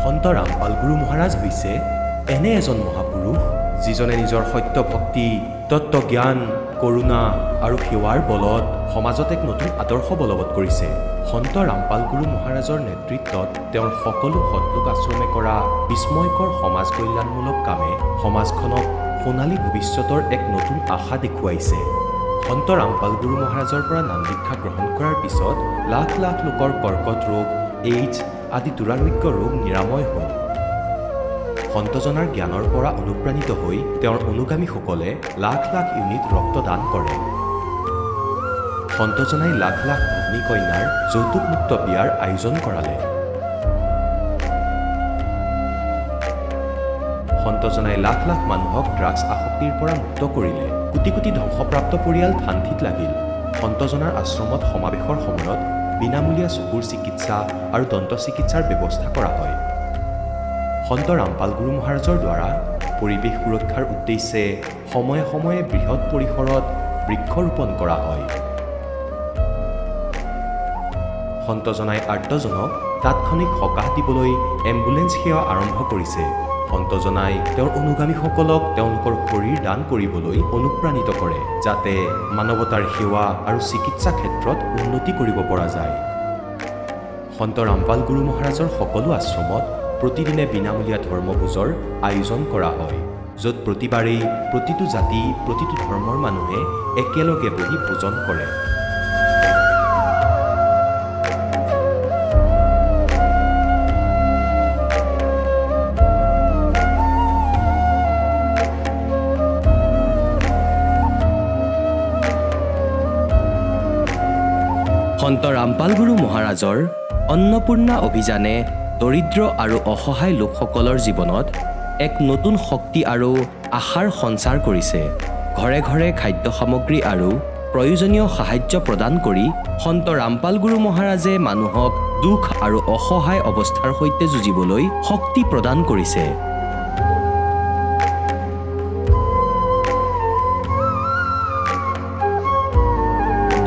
সন্ত ৰামপাল গুৰু মহাৰাজ হৈছে এনে এজন মহাপুৰুষ যিজনে নিজৰ সত্য ভক্তি, তত্ত্বজ্ঞান, কৰোণা আৰু সেৱাৰ বলত সমাজত এক নতুন আদৰ্শ বলবৎ কৰিছে। সন্ত ৰামপাল গুৰু মহাৰাজৰ নেতৃত্বত তেওঁৰ সকলো সৎলোক আশ্ৰমে কৰা বিস্ময়কৰ সমাজ কল্যাণমূলক কামে সমাজখনক সোণালী ভৱিষ্যতৰ এক নতুন আশা দেখুৱাইছে। সন্ত ৰামপাল গুৰু মহাৰাজৰ পৰা নাম দীক্ষা গ্ৰহণ কৰাৰ পিছত লাখ লাখ লোকৰ কৰ্কট ৰোগ, এইডছ আদি দুৰাৰোগ্য ৰোগ নিৰাময় হ'ল। সন্তজনাৰ জ্ঞানৰ পৰা অনুপ্ৰাণিত হৈ তেওঁৰ অনুগামীসকলে লাখ লাখ ইউনিট ৰক্তদান কৰে। সন্তজনাই লাখ লাখ ভগ্নী কন্যাৰ যৌতুকমুক্ত বিয়াৰ আয়োজন কৰালে। সন্তজনাই লাখ লাখ মানুহক ড্ৰাগছ আসক্তিৰ পৰা মুক্ত কৰিলে। কোটি কোটি ধ্বংসপ্ৰাপ্ত পৰিয়াল শান্তিত লাগিল। সন্তজনাৰ আশ্ৰমত সমাৱেশৰ সময়ত বিনামূলীয়া চকুৰ চিকিৎসা আৰু দন্ত চিকিৎসাৰ ব্যৱস্থা কৰা হয়। সন্ত ৰামপাল গুৰু মহাৰাজৰ দ্বাৰা পৰিৱেশ সুৰক্ষাৰ উদ্দেশ্যে সময়ে সময়ে বৃহৎ পৰিসৰত বৃক্ষৰোপণ কৰা হয়। সন্তজনাই আৰ্তজনক তাৎক্ষণিক সকাহ দিবলৈ এম্বুলেন্স সেৱা আৰম্ভ কৰিছে। সন্তজনাই তেওঁৰ অনুগামীসকলক তেওঁলোকৰ শৰীৰ দান কৰিবলৈ অনুপ্ৰাণিত কৰে, যাতে মানৱতাৰ সেৱা আৰু চিকিৎসা ক্ষেত্ৰত উন্নতি কৰিব পৰা যায়। সন্ত ৰামপাল গুৰু মহাৰাজৰ সকলো আশ্ৰমত প্ৰতিদিনে বিনামূলীয়া ধৰ্মভোজৰ আয়োজন কৰা হয়, য'ত প্ৰতিবাৰেই প্ৰতিটো জাতি, প্ৰতিটো ধৰ্মৰ মানুহে একেলগে বহি ভোজন কৰে। সন্ত ৰামপাল গুৰু মহাৰাজৰ অন্নপূৰ্ণা অভিযানে দৰিদ্ৰ আৰু অসহায় লোকসকলৰ জীৱনত এক নতুন শক্তি আৰু আশাৰ সঞ্চাৰ কৰিছে। ঘৰে ঘৰে খাদ্য সামগ্ৰী আৰু প্ৰয়োজনীয় সাহায্য প্ৰদান কৰি সন্ত ৰামপাল গুৰু মহাৰাজে মানুহক দুখ আৰু অসহায় অৱস্থাৰ সৈতে যুঁজিবলৈ শক্তি প্ৰদান কৰিছে।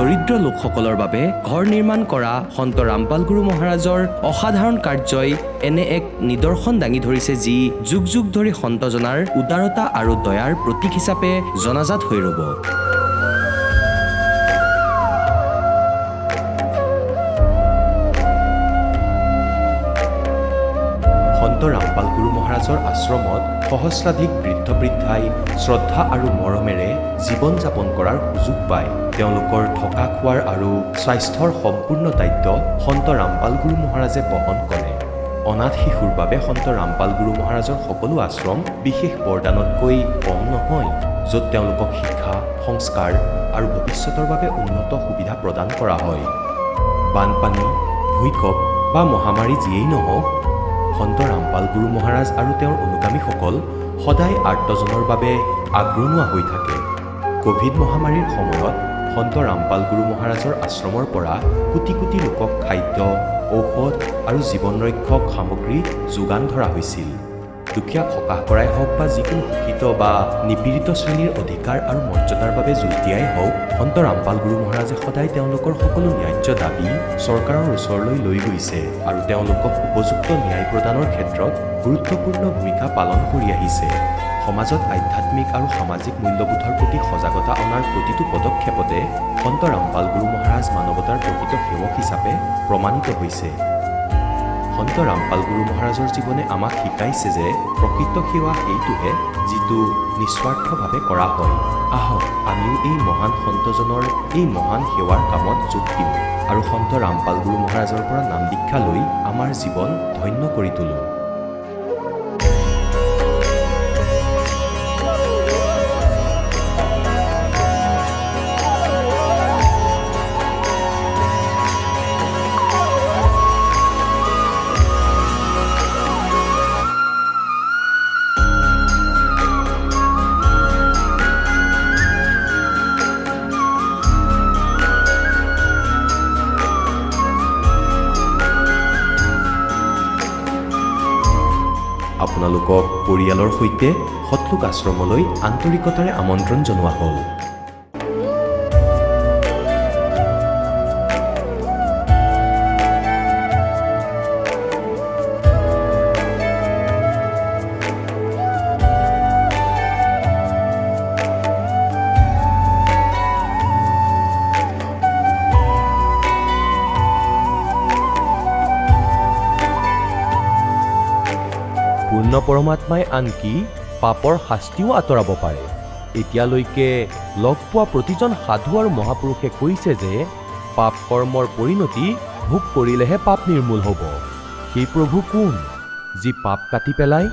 দৰিদ্ৰ লোকসকলৰ বাবে ঘৰ নিৰ্মাণ কৰা সন্ত ৰামপাল গুৰু মহাৰাজৰ অসাধাৰণ কাৰ্যই এনে এক নিদৰ্শন দাঙি ধৰিছে, যি যুগ যুগ ধৰি সন্তজনাৰ উদাৰতা আৰু দয়াৰ প্ৰতীক হিচাপে জনাজাত হৈ ৰ'ব। সন্ত ৰামপাল গুৰু মহাৰাজৰ আশ্ৰমত সহস্ৰাধিক বৃদ্ধ বৃদ্ধাই শ্ৰদ্ধা আৰু মৰমেৰে জীৱন যাপন কৰাৰ সুযোগ পায়। তেওঁলোকৰ থকা খোৱাৰ আৰু স্বাস্থ্যৰ সম্পূৰ্ণ দায়িত্ব সন্ত ৰামপাল গুৰু মহাৰাজে বহন কৰে। অনাথ শিশুৰ বাবে সন্ত ৰামপাল গুৰু মহাৰাজৰ সকলো আশ্ৰম বিশেষ বৰদানতকৈ কম নহয়, য'ত তেওঁলোকক শিক্ষা, সংস্কাৰ আৰু ভৱিষ্যতৰ বাবে উন্নত সুবিধা প্ৰদান কৰা হয়। বানপানী, ভূঁইকঁপ বা মহামাৰী যিয়েই নহওক, সন্ত ৰামপাল গুৰু মহাৰাজ আৰু তেওঁৰ অনুগামীসকল সদায় আৰ্তজনৰ বাবে আগৰণুৱা হৈ থাকে। ক'ভিড মহামাৰীৰ সময়ত সন্ত ৰামপাল গুৰু মহাৰাজৰ আশ্ৰমৰ পৰা কোটি কোটি লোকক খাদ্য, ঔষধ আৰু জীৱন ৰক্ষক সামগ্ৰী যোগান ধৰা হৈছিল। দুখীয়াক সকাহ কৰাই হওক বা যিকোনো শোষিত বা নিপীড়িত শ্ৰেণীৰ অধিকাৰ আৰু মৰ্যাদাৰ বাবে যুঁজ দিয়াই হওক, সন্ত ৰামপাল গুৰু মহাৰাজে সদায় তেওঁলোকৰ সকলো ন্যায্য দাবী চৰকাৰৰ ওচৰলৈ লৈ গৈছে আৰু তেওঁলোকক উপযুক্ত ন্যায় প্ৰদানৰ ক্ষেত্ৰত গুৰুত্বপূৰ্ণ ভূমিকা পালন কৰি আহিছে। সমাজত আধ্যাত্মিক আৰু সামাজিক মূল্যবোধৰ প্ৰতি সজাগতা অনাৰ প্ৰতিটো পদক্ষেপতে সন্ত ৰামপাল গুৰু মহাৰাজ মানৱতাৰ প্ৰকৃত সেৱক হিচাপে প্ৰমাণিত হৈছে। সন্ত ৰামপাল গুৰু মহাৰাজৰ জীৱনে আমাক শিকাইছে যে প্ৰকৃত সেৱা সেইটোহে যিটো নিস্বাৰ্থভাৱে কৰা হয়। আহক আমিও এই মহান সন্তজনৰ এই মহান সেৱাৰ কামত যোগ দিওঁ আৰু সন্ত ৰামপাল গুৰু মহাৰাজৰ পৰা নাম দীক্ষা লৈ আমাৰ জীৱন ধন্য কৰি তোলোঁ। আপোনালোকক পৰিয়ালৰ সৈতে সৎলোক আশ্ৰমলৈ আন্তৰিকতাৰে আমন্ত্ৰণ জনোৱা হ'ল। পূৰ্ণ পৰমাত্মাই আনকি পাপৰ শাস্তিও আঁতৰাব পাৰে। এতিয়ালৈকে লগ পোৱা প্ৰতিজন সাধু আৰু মহাপুৰুষে কৈছে যে পাপ কৰ্মৰ পৰিণতি ভোগ কৰিলেহে পাপ নিৰ্মূল হ'ব। সেই প্ৰভু কোন, যি পাপ কাটি পেলায়,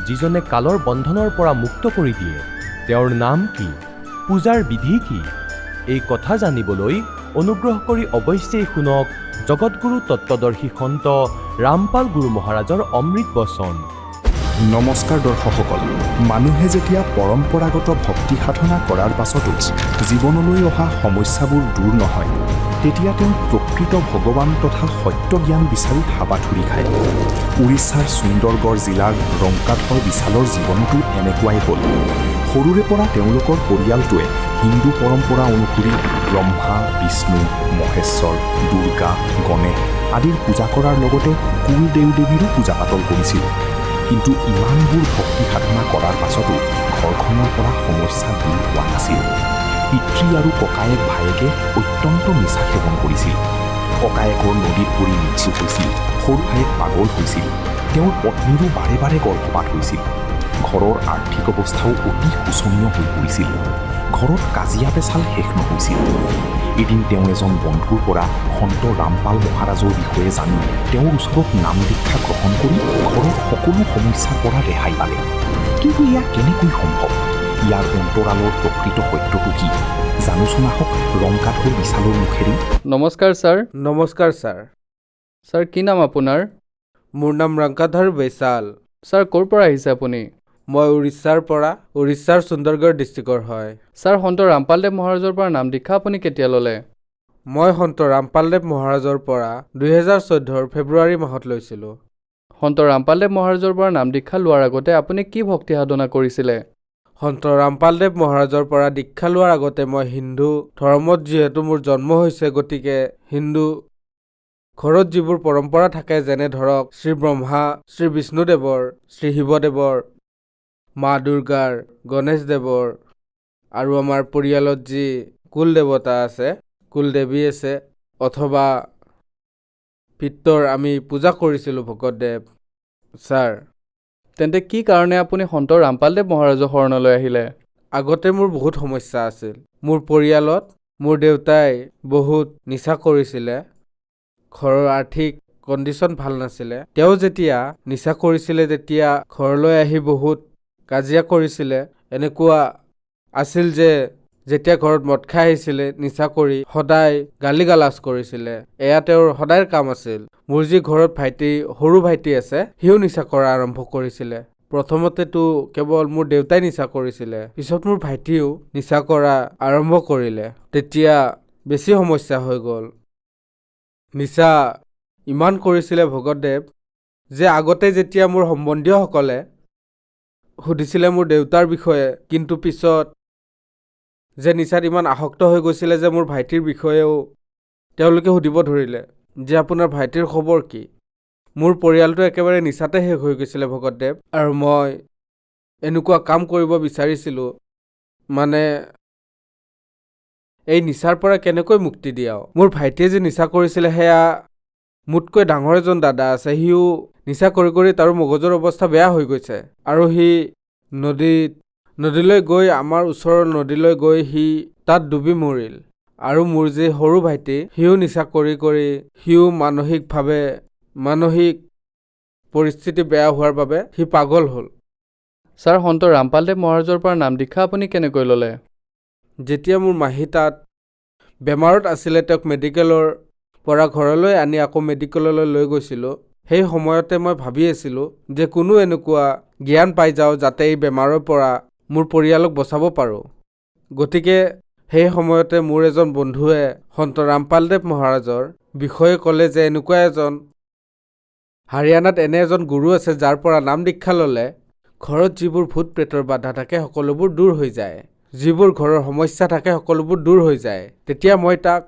যিজনে কালৰ বন্ধনৰ পৰা মুক্ত কৰি দিয়ে? তেওঁৰ নাম কি? পূজাৰ বিধি কি? এই কথা জানিবলৈ অনুগ্ৰহ কৰি অৱশ্যেই শুনক জগতগুৰু তত্ত্বদৰ্শী সন্ত ৰামপাল গুৰু মহাৰাজৰ অমৃত বচন। নমস্কাৰ দৰ্শকসকল, মানুহে যেতিয়া পৰম্পৰাগত ভক্তি সাধনা কৰাৰ পাছতো জীৱনলৈ অহা সমস্যাবোৰ দূৰ নহয়, তেতিয়া তেওঁ প্ৰকৃত ভগৱান তথা সত্য জ্ঞান বিচাৰি হাবাথুৰি খায়। উৰিষ্যাৰ সুন্দৰগড় জিলাৰ ৰংকাধৰ বিশালৰ জীৱনতো এনেকুৱাই হ'ল। সৰুৰে পৰা তেওঁলোকৰ পৰিয়ালটোৱে হিন্দু পৰম্পৰা অনুসৰি ব্ৰহ্মা, বিষ্ণু, মহেশ্বৰ, দুৰ্গা, গণেশ আদিৰ পূজা কৰাৰ লগতে কুল দেৱ দেৱীৰো পূজা পাতল কৰিছিল। কিন্তু ইমানবোৰ ভক্তি সাধনা কৰাৰ পাছতো ঘৰখনৰ পৰা সমস্যা দূৰ হোৱা নাছিল। পিতৃ আৰু ককায়েক ভায়েকে অত্যন্ত নিচা সেৱন কৰিছিল। ককায়েকৰ নদীত পৰি মৃত্যু হৈছিল, সৰু ভায়েক পাগল হৈছিল, তেওঁৰ পত্নীৰো বাৰে বাৰে গৰ্ভপাত হৈছিল। ঘৰৰ আৰ্থিক অৱস্থাও অতি শোচনীয় হৈ পৰিছিল। ঘৰত কাজিয়া পেচাল শেষ নহৈছিল। এদিন তেওঁ এজন বন্ধুৰ পৰা সন্ত ৰামপাল মহাৰাজৰ বিষয়ে জানি তেওঁৰ ওচৰত নাম দীক্ষা গ্ৰহণ কৰি ঘৰৰ সকলো সমস্যাৰ পৰা ৰেহাই পালে। কিন্তু ইয়াৰ কেনেকৈ সম্ভৱ? ইয়াৰ অন্তৰালৰ প্ৰকৃত সত্যটো কি জানোচোন আহক ৰংকাধৰ বিশালৰ মুখেৰে। নমস্কাৰ ছাৰ। নমস্কাৰ ছাৰ। ছাৰ কি নাম আপোনাৰ? মোৰ নাম ৰংকাধৰ বিশাল। ছাৰ ক'ৰ পৰা আহিছে আপুনি? মই উৰিষ্যাৰ পৰা, উৰিষ্যাৰ সুন্দৰগড় ডিষ্ট্ৰিক্টৰ হয়। ছাৰ সন্ত ৰামপালদেৱ মহাৰাজৰ পৰা নাম দীক্ষা আপুনি কেতিয়া ল'লে? মই সন্ত ৰামপালদেৱ মহাৰাজৰ পৰা 2014 ফেব্ৰুৱাৰী মাহত লৈছিলোঁ। সন্ত ৰামপালদেৱ মহাৰাজৰ পৰা নাম দীক্ষা লোৱাৰ আগতে আপুনি কি ভক্তি সাধনা কৰিছিলে? সন্ত ৰামপালদেৱ মহাৰাজৰ পৰা দীক্ষা লোৱাৰ আগতে মই হিন্দু ধৰ্মত যিহেতু মোৰ জন্ম হৈছে, গতিকে হিন্দু ঘৰত যিবোৰ পৰম্পৰা থাকে, যেনে ধৰক শ্ৰী ব্ৰহ্মা, শ্ৰী বিষ্ণুদেৱৰ, শ্ৰী শিৱদেৱৰ, মা দুৰ্গাৰ, গণেশ দেৱৰ আৰু আমাৰ পৰিয়ালত যি কুল দেৱতা আছে, কুল দেৱী আছে অথবা পিত্ৰৰ আমি পূজা কৰিছিলোঁ ভগতদেৱ। ছাৰ, তেন্তে কি কাৰণে আপুনি সন্ত ৰামপালদেৱ মহাৰাজৰ শৰণলৈ আহিলে? আগতে মোৰ বহুত সমস্যা আছিল। মোৰ পৰিয়ালত মোৰ দেউতাই বহুত নিচা কৰিছিলে, ঘৰৰ আৰ্থিক কণ্ডিশ্যন ভাল নাছিলে। তেওঁ যেতিয়া নিচা কৰিছিলে তেতিয়া ঘৰলৈ আহি বহুত কাজিয়া কৰিছিলে। এনেকুৱা আছিল যে যেতিয়া ঘৰত মদ খাই আহিছিলে নিচা কৰি সদায় গালি গালাজ কৰিছিলে। এয়া তেওঁৰ সদায়ৰ কাম আছিল। মোৰ যি ঘৰত সৰু ভাইটি আছে, সিও নিচা কৰা আৰম্ভ কৰিছিলে। প্ৰথমতেতো কেৱল মোৰ দেউতাই নিচা কৰিছিলে, পিছত মোৰ ভাইটিও নিচা কৰা আৰম্ভ কৰিলে। তেতিয়া বেছি সমস্যা হৈ গ'ল। নিচা ইমান কৰিছিলে ভগতদেৱ যে আগতে যেতিয়া মোৰ সম্বন্ধীয়সকলে সুধিছিলে মোৰ দেউতাৰ বিষয়ে, কিন্তু পিছত যে নিচাত ইমান আসক্ত হৈ গৈছিলে যে মোৰ ভাইটিৰ বিষয়েও তেওঁলোকে সুধিব ধৰিলে যে আপোনাৰ ভাইটিৰ খবৰ কি। মোৰ পৰিয়ালটো একেবাৰে নিচাতে শেষ হৈ গৈছিলে ভগতদেৱ। আৰু মই এনেকুৱা কাম কৰিব বিচাৰিছিলোঁ, মানে এই নিচাৰ পৰা কেনেকৈ মুক্তি দিয়াও। মোৰ ভাইটিয়ে যে নিচা কৰিছিলে, সেয়া মোতকৈ ডাঙৰ এজন দাদা আছে, সিও নিচা কৰি কৰি তাৰো মগজুৰ অৱস্থা বেয়া হৈ গৈছে। আৰু সি নদীলৈ গৈ, আমাৰ ওচৰৰ নদীলৈ গৈ সি তাত ডুবি মৰিল। আৰু মোৰ যি সৰু ভাইটি, সিও নিচা কৰি কৰি সিও মানসিক পৰিস্থিতি বেয়া হোৱাৰ বাবে সি পাগল হ'ল। ছাৰ সন্ত ৰামপালদেৱ মহাৰাজৰ পৰা নাম দীক্ষা আপুনি কেনেকৈ ল'লে? যেতিয়া মোৰ মাহী তাত বেমাৰত আছিলে, তেওঁক মেডিকেলৰ পৰা ঘৰলৈ আনি আকৌ মেডিকেললৈ লৈ গৈছিলোঁ, সেই সময়তে মই ভাবি আছিলোঁ যে কোনো এনেকুৱা জ্ঞান পাই যাওঁ যাতে এই বেমাৰৰ পৰা মোৰ পৰিয়ালক বচাব পাৰোঁ। গতিকে সেই সময়তে মোৰ এজন বন্ধুৱে সন্ত ৰামপালদেৱ মহাৰাজৰ বিষয়ে ক'লে যে এনেকুৱা হাৰিয়ানাত এনে এজন গুৰু আছে, যাৰ পৰা নাম দীক্ষা ল'লে ঘৰত যিবোৰ ভূত প্ৰেতৰ বাধা থাকে সকলোবোৰ দূৰ হৈ যায়, যিবোৰ ঘৰৰ সমস্যা থাকে সকলোবোৰ দূৰ হৈ যায়। তেতিয়া মই তাক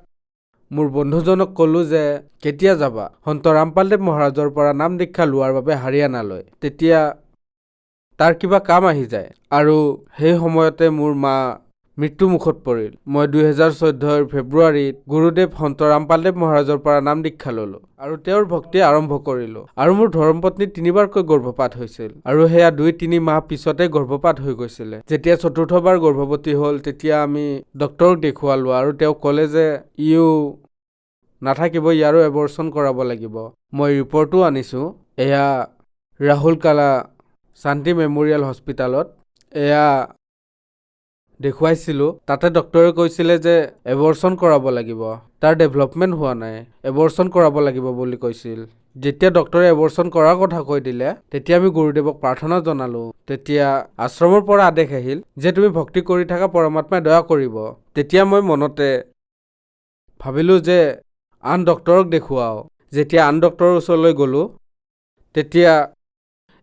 মোৰ বন্ধুজনক ক'লোঁ যে কেতিয়া যাবা সন্ত ৰামপালদেৱ মহাৰাজৰ পৰা নাম দীক্ষা লোৱাৰ বাবে হাৰিয়ানালৈ, তেতিয়া তাৰ কিবা কাম আহি যায়। আৰু সেই সময়তে মোৰ মা মৃত্যুমুখত পৰিল। মই 2014 ফেব্ৰুৱাৰীত গুৰুদেৱ সন্ত ৰামপালদেৱ মহাৰাজৰ পৰা নাম দীক্ষা ল'লো আৰু তেওঁৰ ভক্তি আৰম্ভ কৰিলোঁ। আৰু মোৰ ধৰ্মপত্নী 3বাৰকৈ গৰ্ভপাত হৈছিল আৰু সেয়া 2-3 মাহ পিছতে গৰ্ভপাত হৈ গৈছিলে। যেতিয়া 4ৰ্থবাৰ গৰ্ভৱতী হ'ল তেতিয়া আমি ডক্তৰক দেখুৱালোঁ আৰু তেওঁ ক'লে যে ইও নাথাকিব, ইয়াৰো এবৰ্চন কৰাব লাগিব। মই ৰিপৰ্টো আনিছোঁ, এয়া ৰাহুল কালা শান্তি মেম'ৰিয়েল হস্পিটালত এয়া দেখুৱাইছিলোঁ। তাতে ডক্তৰে কৈছিলে যে এবৰ্চন কৰাব লাগিব, তাৰ ডেভেলপমেণ্ট হোৱা নাই, এবৰ্চন কৰাব লাগিব বুলি কৈছিল। যেতিয়া ডক্তৰে এবৰ্চন কৰাৰ কথা কৈ দিলে তেতিয়া আমি গুৰুদেৱক প্ৰাৰ্থনা জনালোঁ। তেতিয়া আশ্ৰমৰ পৰা আদেশ আহিল যে তুমি ভক্তি কৰি থকা, পৰমাত্মাই দয়া কৰিব। তেতিয়া মই মনতে ভাবিলোঁ যে আন ডক্তৰক দেখুৱাওঁ। যেতিয়া আন ডক্তৰৰ ওচৰলৈ গ'লোঁ তেতিয়া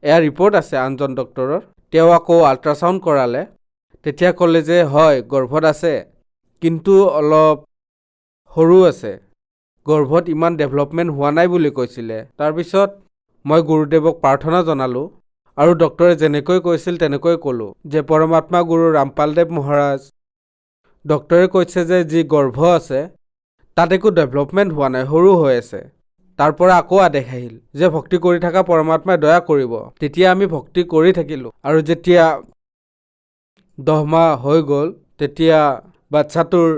এয়া ৰিপৰ্ট আছে আনজন ডক্তৰৰ। তেওঁ আকৌ আল্ট্ৰাচাউণ্ড কৰালে। তেতিয়া ক'লে যে হয় গৰ্ভত আছে, কিন্তু অলপ সৰু আছে, গৰ্ভত ইমান ডেভেলপমেণ্ট হোৱা নাই বুলি কৈছিলে। তাৰপিছত মই গুৰুদেৱক প্ৰাৰ্থনা জনালোঁ আৰু ডক্তৰে যেনেকৈ কৈছিল তেনেকৈ ক'লোঁ যে পৰমাত্মা গুৰু ৰামপালদেৱ মহাৰাজ, ডক্তৰে কৈছে যে যি গৰ্ভ আছে তাত একো ডেভেলপমেণ্ট হোৱা নাই, সৰু হৈ আছে। তাৰ পৰা আকৌ আদেশ আহিল যে ভক্তি কৰি থকা, পৰমাত্মাই দয়া কৰিব। তেতিয়া আমি ভক্তি কৰি থাকিলোঁ আৰু যেতিয়া 10 মাহ হৈ গ'ল তেতিয়া বাচ্চাটোৰ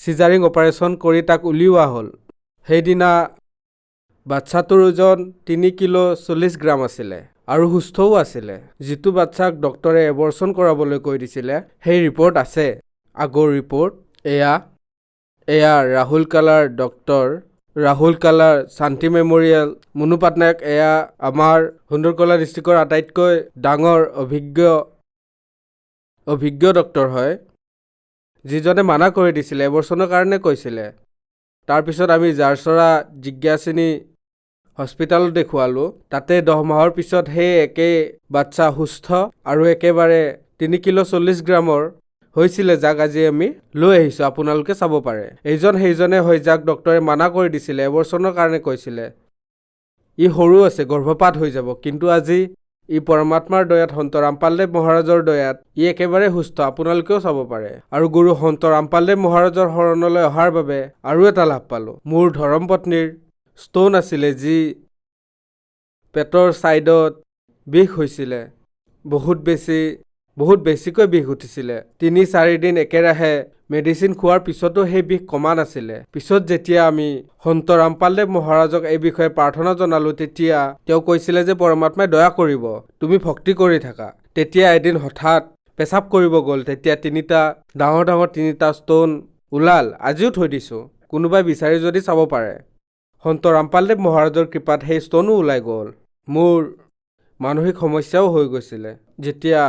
চিজাৰিং অপাৰেশ্যন কৰি তাক উলিওৱা হ'ল। সেইদিনা বাচ্চাটোৰ ওজন 3 কিলো 40 গ্ৰাম আছিলে আৰু সুস্থও আছিলে। যিটো বাচ্চাক ডক্তৰে এবৰ্চন কৰাবলৈ কৈ দিছিলে সেই ৰিপৰ্ট আছে, আগৰ ৰিপৰ্ট। এয়া Rahul colour doctor, Rahul colour শান্তি মেম'ৰিয়েল, মুনু পাটনায়ক। এয়া আমাৰ সুন্দৰকলা ডিষ্ট্ৰিক্টৰ আটাইতকৈ ডাঙৰ অভিজ্ঞ ডক্তৰ হয়, যিজনে মানা কৰি দিছিলে, এবৰ্চনৰ কাৰণে কৈছিলে। তাৰপিছত আমি জাৰচৰা জিজ্ঞাসিনী হস্পিটালত দেখুৱালোঁ। তাতে 10 মাহৰ পিছত সেই একেই বাচ্চা সুস্থ আৰু একেবাৰে 3 কিলো 40 গ্ৰামৰ হৈছিলে, যাক আজি আমি লৈ আহিছোঁ, আপোনালোকে চাব পাৰে। এইজন সেইজনে হয় যাক ডক্তৰে মানা কৰি দিছিলে, এবৰ্চনৰ কাৰণে কৈছিলে। ই সৰু আছে, গৰ্ভপাত হৈ যাব, কিন্তু আজি ই পৰমাত্মাৰ দয়াত, সন্ত ৰামপালদেৱ মহাৰাজৰ দয়াত ই একেবাৰে সুস্থ, আপোনালোকেও চাব পাৰে। আৰু গুৰু সন্ত ৰামপালদেৱ মহাৰাজৰ শৰণলৈ অহাৰ বাবে আৰু এটা লাভ পালোঁ। মোৰ ধৰ্মপত্নীৰ ষ্ট'ন আছিলে, যি পেটৰ ছাইডত বিষ হৈছিলে, বহুত বেছিকৈ বিষ উঠিছিলে। 3-4 দিন একেৰাহে মেডিচিন খোৱাৰ পিছতো সেই বিষ কমা নাছিলে। পিছত যেতিয়া আমি সন্ত ৰামপালদেৱ মহাৰাজক এই বিষয়ে প্ৰাৰ্থনা জনালোঁ তেতিয়া তেওঁ কৈছিলে যে পৰমাত্মাই দয়া কৰিব, তুমি ভক্তি কৰি থাকা। তেতিয়া এদিন হঠাৎ পেচাব কৰিব গ'ল, তেতিয়া 3টা ডাঙৰ 3টা ষ্ট'ন ওলাল। আজিও থৈ দিছোঁ, কোনোবাই বিচাৰি যদি চাব পাৰে। সন্ত ৰামপালদেৱ মহাৰাজৰ কৃপাত সেই ষ্ট'নো ওলাই গ'ল। মোৰ মানসিক সমস্যাও হৈ গৈছিলে। যেতিয়া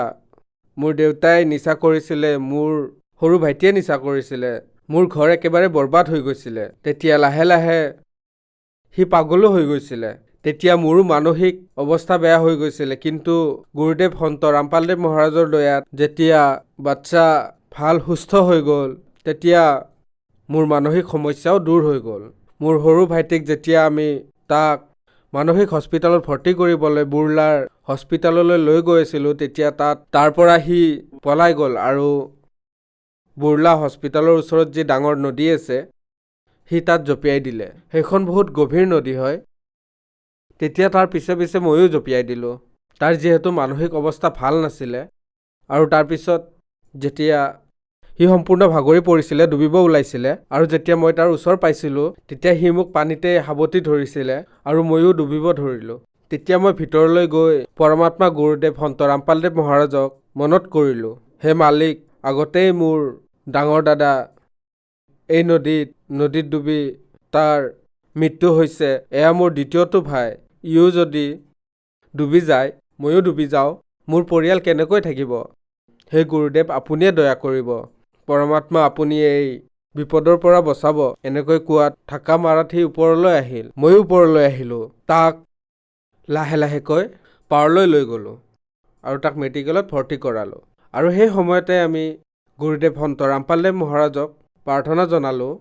মোৰ দেউতাই নিচা কৰিছিলে, মোৰ সৰু ভাইটিয়ে নিচা কৰিছিলে, মোৰ ঘৰ একেবাৰে বৰবাদ হৈ গৈছিলে। তেতিয়া লাহে লাহে সি পাগলো হৈ গৈছিলে। তেতিয়া মোৰো মানসিক অৱস্থা বেয়া হৈ গৈছিলে। কিন্তু গুৰুদেৱ সন্ত ৰামপালদেৱ মহাৰাজৰ দয়াত যেতিয়া বাচ্চা ভাল সুস্থ হৈ গ'ল তেতিয়া মোৰ মানসিক সমস্যাও দূৰ হৈ গ'ল। মোৰ সৰু ভাইটিক যেতিয়া আমি তাক মানসিক হস্পিটালত ভৰ্তি কৰিবলৈ বুৰ্লাৰ হস্পিটাললৈ লৈ গৈ আছিলোঁ তেতিয়া তাৰ পৰা সি পলাই গ'ল আৰু বুৰ্লা হস্পিটালৰ ওচৰত যি ডাঙৰ নদী আছে সি তাত জঁপিয়াই দিলে। সেইখন বহুত গভীৰ নদী হয়। তেতিয়া তাৰ পিছে পিছে ময়ো জঁপিয়াই দিলোঁ। তাৰ যিহেতু মানসিক অৱস্থা ভাল নাছিলে আৰু তাৰপিছত যেতিয়া সি সম্পূৰ্ণ ভাগৰি পৰিছিলে, ডুবিব ওলাইছিলে, আৰু যেতিয়া মই তাৰ ওচৰ পাইছিলোঁ তেতিয়া সি মোক পানীতে সাৱটি ধৰিছিলে আৰু ময়ো ডুবিব ধৰিলোঁ। তেতিয়া মই ভিতৰলৈ গৈ পৰমাত্মা গুৰুদেৱ সন্ত ৰামপালদেৱ মহাৰাজক মনত কৰিলোঁ, হে মালিক, আগতেই মোৰ ডাঙৰ দাদা এই নদীত ডুবি তাৰ মৃত্যু হৈছে, এয়া মোৰ দ্বিতীয়টো ভাই, ইও যদি ডুবি যায়, ময়ো ডুবি যাওঁ, মোৰ পৰিয়াল কেনেকৈ থাকিব? হে গুৰুদেৱ, আপুনিয়ে দয়া কৰিব, পৰমাত্মা আপুনি এই বিপদৰ পৰা বচাব। এনেকৈ কোৱাত ধাক্কা মাৰাত সি ওপৰলৈ আহিল। ময়ো ওপৰলৈ আহিলোঁ। তাক লাহে লাহেকৈ পাৰলৈ লৈ গ'লোঁ আৰু তাক মেডিকেলত ভৰ্তি কৰালোঁ। আৰু সেই সময়তে আমি গুৰুদেৱ সন্ত ৰামপালদেৱ মহাৰাজক প্ৰাৰ্থনা জনালোঁ।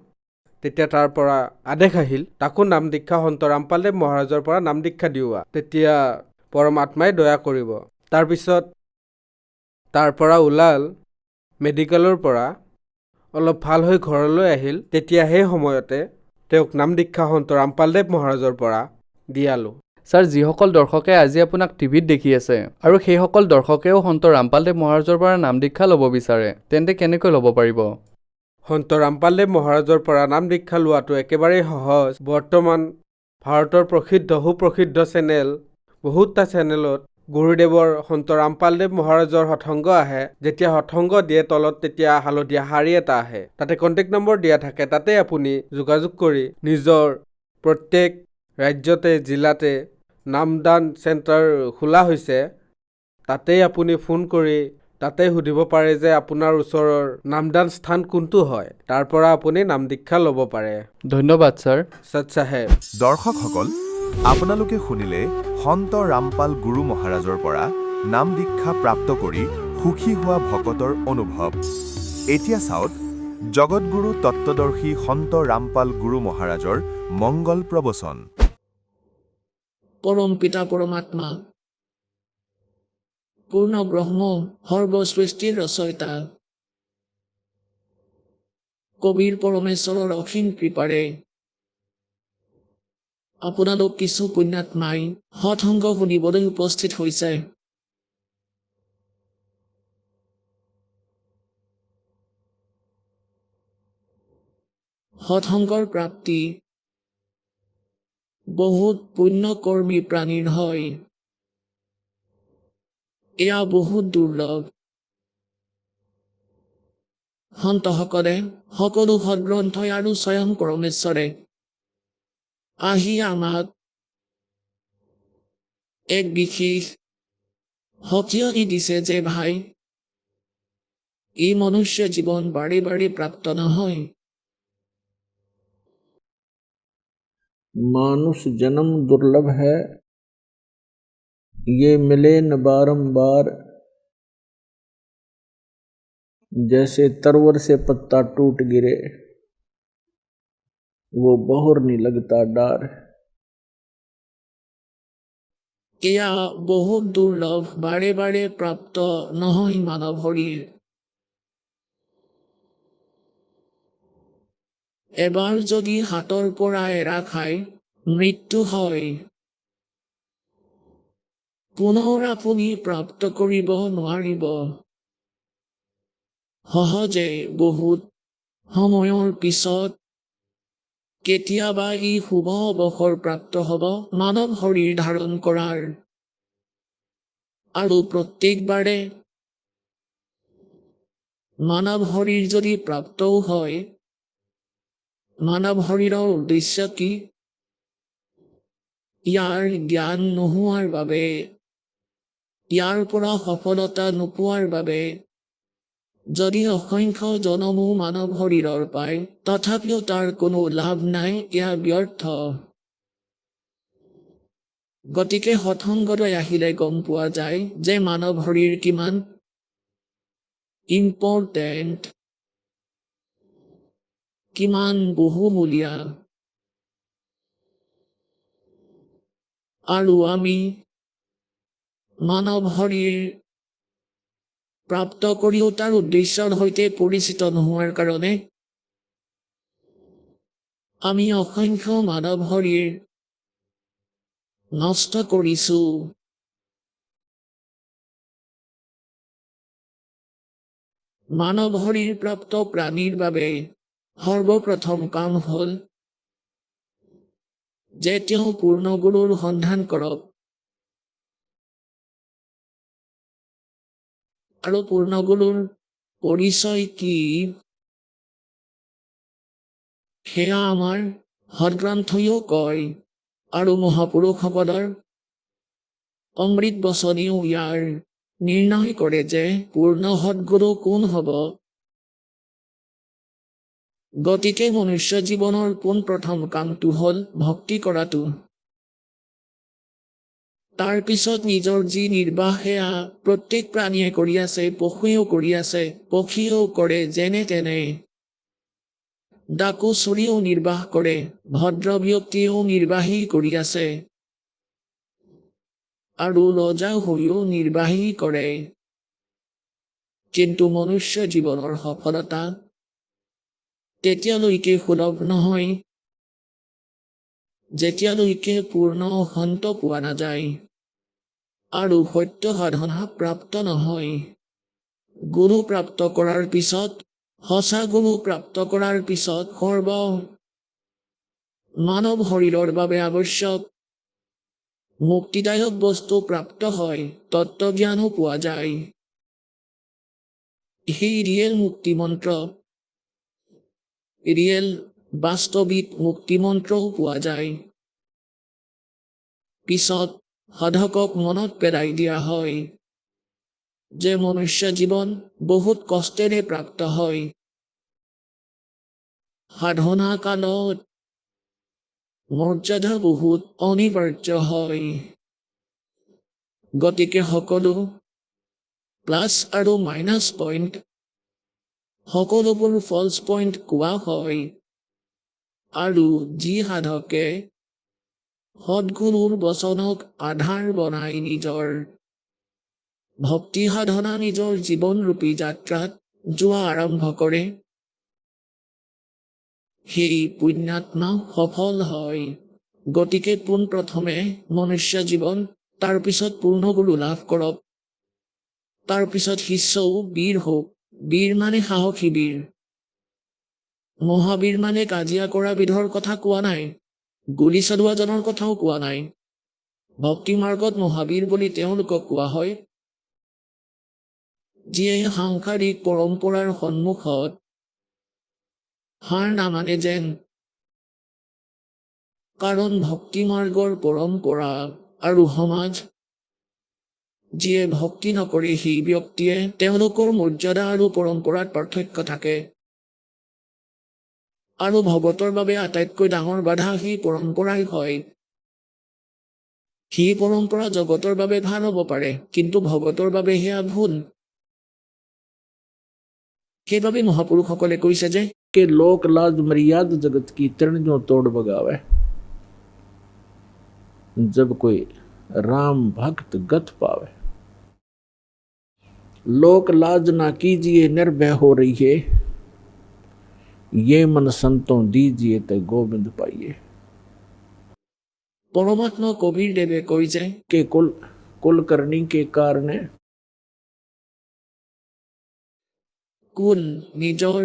তেতিয়া তাৰ পৰা আদেশ আহিল তাকো নাম দীক্ষা সন্ত ৰামপালদেৱ মহাৰাজৰ পৰা নাম দীক্ষা দিওৱা, তেতিয়া পৰমাত্মাই দয়া কৰিব। তাৰপিছত তাৰ পৰা ওলাল মেডিকেলৰ পৰা অলপ ভাল হৈ ঘৰলৈ আহিল, তেতিয়া সেই সময়তে তেওঁক নাম দীক্ষা সন্ত ৰামপালদেৱ মহাৰাজৰ পৰা দিয়ালোঁ। ছাৰ, যিসকল দৰ্শকে আজি আপোনাক টিভিত দেখি আছে আৰু সেইসকল দৰ্শকেও সন্ত ৰামপালদেৱ মহাৰাজৰ পৰা নাম দীক্ষা ল'ব বিচাৰে, তেন্তে কেনেকৈ ল'ব পাৰিব? সন্ত ৰামপালদেৱ মহাৰাজৰ পৰা নাম দীক্ষা লোৱাটো একেবাৰেই সহজ। বৰ্তমান ভাৰতৰ সুপ্ৰসিদ্ধ চেনেল বহুতটা চেনেলত গুৰুদেৱৰ সন্ত ৰামপালদেৱ মহাৰাজৰ সৎসংগ আহে। যেতিয়া সৎসংগ দিয়ে তলত তেতিয়া হালধীয়া শাৰী এটা আহে, তাতে কণ্টেক্ট নম্বৰ দিয়া থাকে। তাতে আপুনি যোগাযোগ কৰি নিজৰ প্ৰত্যেক ৰাজ্যতে জিলাতে নামদান চেণ্টাৰ খোলা হৈছে, তাতেই আপুনি ফোন কৰি তাতে সুধিব পাৰে যে আপোনাৰ ওচৰৰ নামদান স্থান কোনটো হয়, তাৰ পৰা আপুনি নাম দীক্ষা ল'ব পাৰে। ধন্যবাদ ছাৰ। সৎ চাহেব। দৰ্শকসকল, আপোনালোকে শুনিলে সন্ত ৰামপাল গুৰু মহাৰাজৰ পৰা নাম দীক্ষা প্ৰাপ্ত কৰি সুখী হোৱা ভকতৰ অনুভৱ। এতিয়া চাওক জগতগুৰু তত্ত্বদৰ্শী সন্ত ৰামপাল গুৰু মহাৰাজৰ মংগল প্ৰবচন। পৰম পিতা পৰমাত্মা, পূৰ্ণ ব্ৰহ্ম, সৰ্বসৃষ্টিৰ ৰচয়িতা, কবিৰ পৰমেশ্বৰৰ অসীম কৃপাৰে আপোনালোক কিছু পুণ্যাত্মাই সৎসংগ শুনিবলৈ উপস্থিত হৈছে। সৎসংগৰ প্ৰাপ্তি বহুত পুণ্যকৰ্মী প্ৰাণীৰ হয়। এয়া বহুত দুৰ্লভ। সন্তসকলে সকলো সৎগ্ৰন্থই আৰু স্বয়ং পৰমেশ্বৰে আহি আমাক এক বিশেষ সকিয়নি দিছে যে ভাই, এই মনুষ্য জীৱন বাৰে বাৰে প্ৰাপ্ত নহয়। मानुष जन्म दुर्लभ है, ये मिले न बारंबार, जैसे तरवर से पत्ता टूट गिरे, वो बहुर नहीं लगता डार। এয়া বহুত দুৰ্লভ, বাৰে বাৰে প্ৰাপ্ত নহয় মানৱ শৰীৰ। এবাৰ যদি হাতৰ পৰা এৰা খাই মৃত্যু হয়, পুনৰ আপুনি প্ৰাপ্ত কৰিব নোৱাৰিব। সহজে বহুত সময়ৰ পিছত কেতিয়াবা ই শুভ অৱসৰ প্ৰাপ্ত হ'ব মানৱ শৰীৰ ধাৰণ কৰাৰ, আৰু প্ৰত্যেকবাৰে মানৱ শৰীৰ যদি প্ৰাপ্তও হয়, মানৱ শৰীৰৰ উদ্দেশ্য কি? ইয়াৰ জ্ঞান নোহোৱাৰ বাবে, ইয়াৰ পৰা সফলতা নোপোৱাৰ বাবে যদি অসংখ্য জনমো মানৱ শৰীৰৰ পায়, তথাপিও তাৰ কোনো লাভ নাই, এয়া ব্যৰ্থ। গতিকে সৎসংগলৈ আহিলে গম পোৱা যায় যে মানৱ শৰীৰ কিমান ইম্পৰ্টেণ্ট, কিমান বহুমূলীয়া। আৰু আমি মানৱ শৰীৰ প্ৰাপ্ত কৰিও তাৰ উদ্দেশ্যৰ সৈতে পৰিচিত নোহোৱাৰ কাৰণে আমি অসংখ্য মানৱ শৰীৰ নষ্ট কৰিছো। মানৱ শৰীৰ প্ৰাপ্ত প্ৰাণীৰ বাবে সৰ্বপ্ৰথম কাম হ'ল যে তেওঁ পূৰ্ণ গুৰুৰ সন্ধান কৰক। আৰু পূৰ্ণ গুৰুৰ পৰিচয় কি, সেয়া আমাৰ সৎগ্ৰন্থইও কয়, আৰু মহাপুৰুষসকলৰ অমৃত বচনেও ইয়াৰ নিৰ্ণয় কৰে যে পূৰ্ণ সৎগুৰু কোন হ'ব। গতিকে মনুষ্য জীৱনৰ পোনপ্ৰথম কামটো হ'ল ভক্তি কৰাটো। তাৰ পিছত নিজৰ যি নিৰ্বাহ সেয়া প্ৰত্যেক প্ৰাণীয়ে কৰি আছে, পশুৱেও কৰি আছে, পক্ষীয়েও কৰে যেনে তেনে। ডাকু চুৰিও নিৰ্বাহ কৰে, ভদ্ৰ ব্যক্তিয়েও নিৰ্বাহী কৰি আছে, আৰু ৰজা হৈও নিৰ্বাহী কৰে। কিন্তু মনুষ্য জীৱনৰ সফলতা তেতিয়ালৈকে সুলভ নহয় যেতিয়ালৈকে পূৰ্ণ শান্ত পোৱা নাযায় আৰু সত্য সাধনা প্ৰাপ্ত নহয়। গুৰু প্ৰাপ্ত কৰাৰ পিছত, সঁচা গুৰু প্ৰাপ্ত কৰাৰ পিছত মানৱ শৰীৰৰ বাবে আৱশ্যক মুক্তিদায়ক বস্তু প্ৰাপ্ত হয়, তত্ত্বজ্ঞানো পোৱা যায়। সেই ৰিয়েল মুক্তিমন্ত্ৰ, ৰিয়েল বাস্তৱিক মুক্তিমন্ত্ৰও পোৱা যায়। পিছত সাধকক মনত পেলাই দিয়া হয় যে মনুষ্য জীৱন বহুত কষ্টেৰে প্ৰাপ্ত হয়। সাধনা কালত মৰ্যাদা বহুত অনিবাৰ্য হয়। গতিকে সকলো প্লাছ আৰু মাইনাছ পইণ্ট, সকলোবোৰ ফলছ পইণ্ট কোৱা হয়। আৰু যি সাধকে সদ্গুৰুৰ বচনক আধাৰ বনাই নিজৰ ভক্তি সাধনা নিজৰ জীৱনৰূপী যাত্ৰাত যোৱা আৰম্ভ কৰে, সেই পুণ্যাত্মা সফল হয়। গতিকে পোনপ্ৰথমে মনুষ্য জীৱন, তাৰপিছত পূৰ্ণগুৰু লাভ কৰক, তাৰপিছত শিষ্যও বীৰ হওক। বীৰ মানে সাহসী বীৰ। মহাবীৰ মানে কাজিয়া কৰা বিধৰ কথা কোৱা নাই, গুলী চলোৱাজনৰ কথাও কোৱা নাই। ভক্তি মাৰ্গত মহাবীৰ বুলি তেওঁলোকক কোৱা হয়, যিয়ে সাংসাৰিক পৰম্পৰাৰ সন্মুখত হাৰ নামানে যেন। কাৰণ ভক্তি মাৰ্গৰ পৰম্পৰা আৰু সমাজ, যিয়ে ভক্তি নকৰে সেই ব্যক্তিয়ে তেওঁলোকৰ মৰ্যাদা আৰু পৰম্পৰাত পাৰ্থক্য থাকে। আৰু ভগতৰ বাবে আটাইতকৈ ডাঙৰ বাধা সেই পৰম্পৰাই হয়। সেই পৰম্পৰা জগতৰ বাবে ভাল হ'ব পাৰে, কিন্তু ভগতৰ বাবে সেয়া ভুল। সেইবাবে মহাপুৰুষসকলে কৈছে যে कि लोक लाज मर्याद जगत की तरण जो तोड़ बगावे। जब कोई राम भक्त गत पावे, लोक लाज ना कीजिए निर्भय हो रही है, ये मन संतों दीजिए ते गोविंद पाइए। পৰমাত্মা কবিৰ দেৱে কৈ যে के कुल करनी के कारण কুল নিজৰ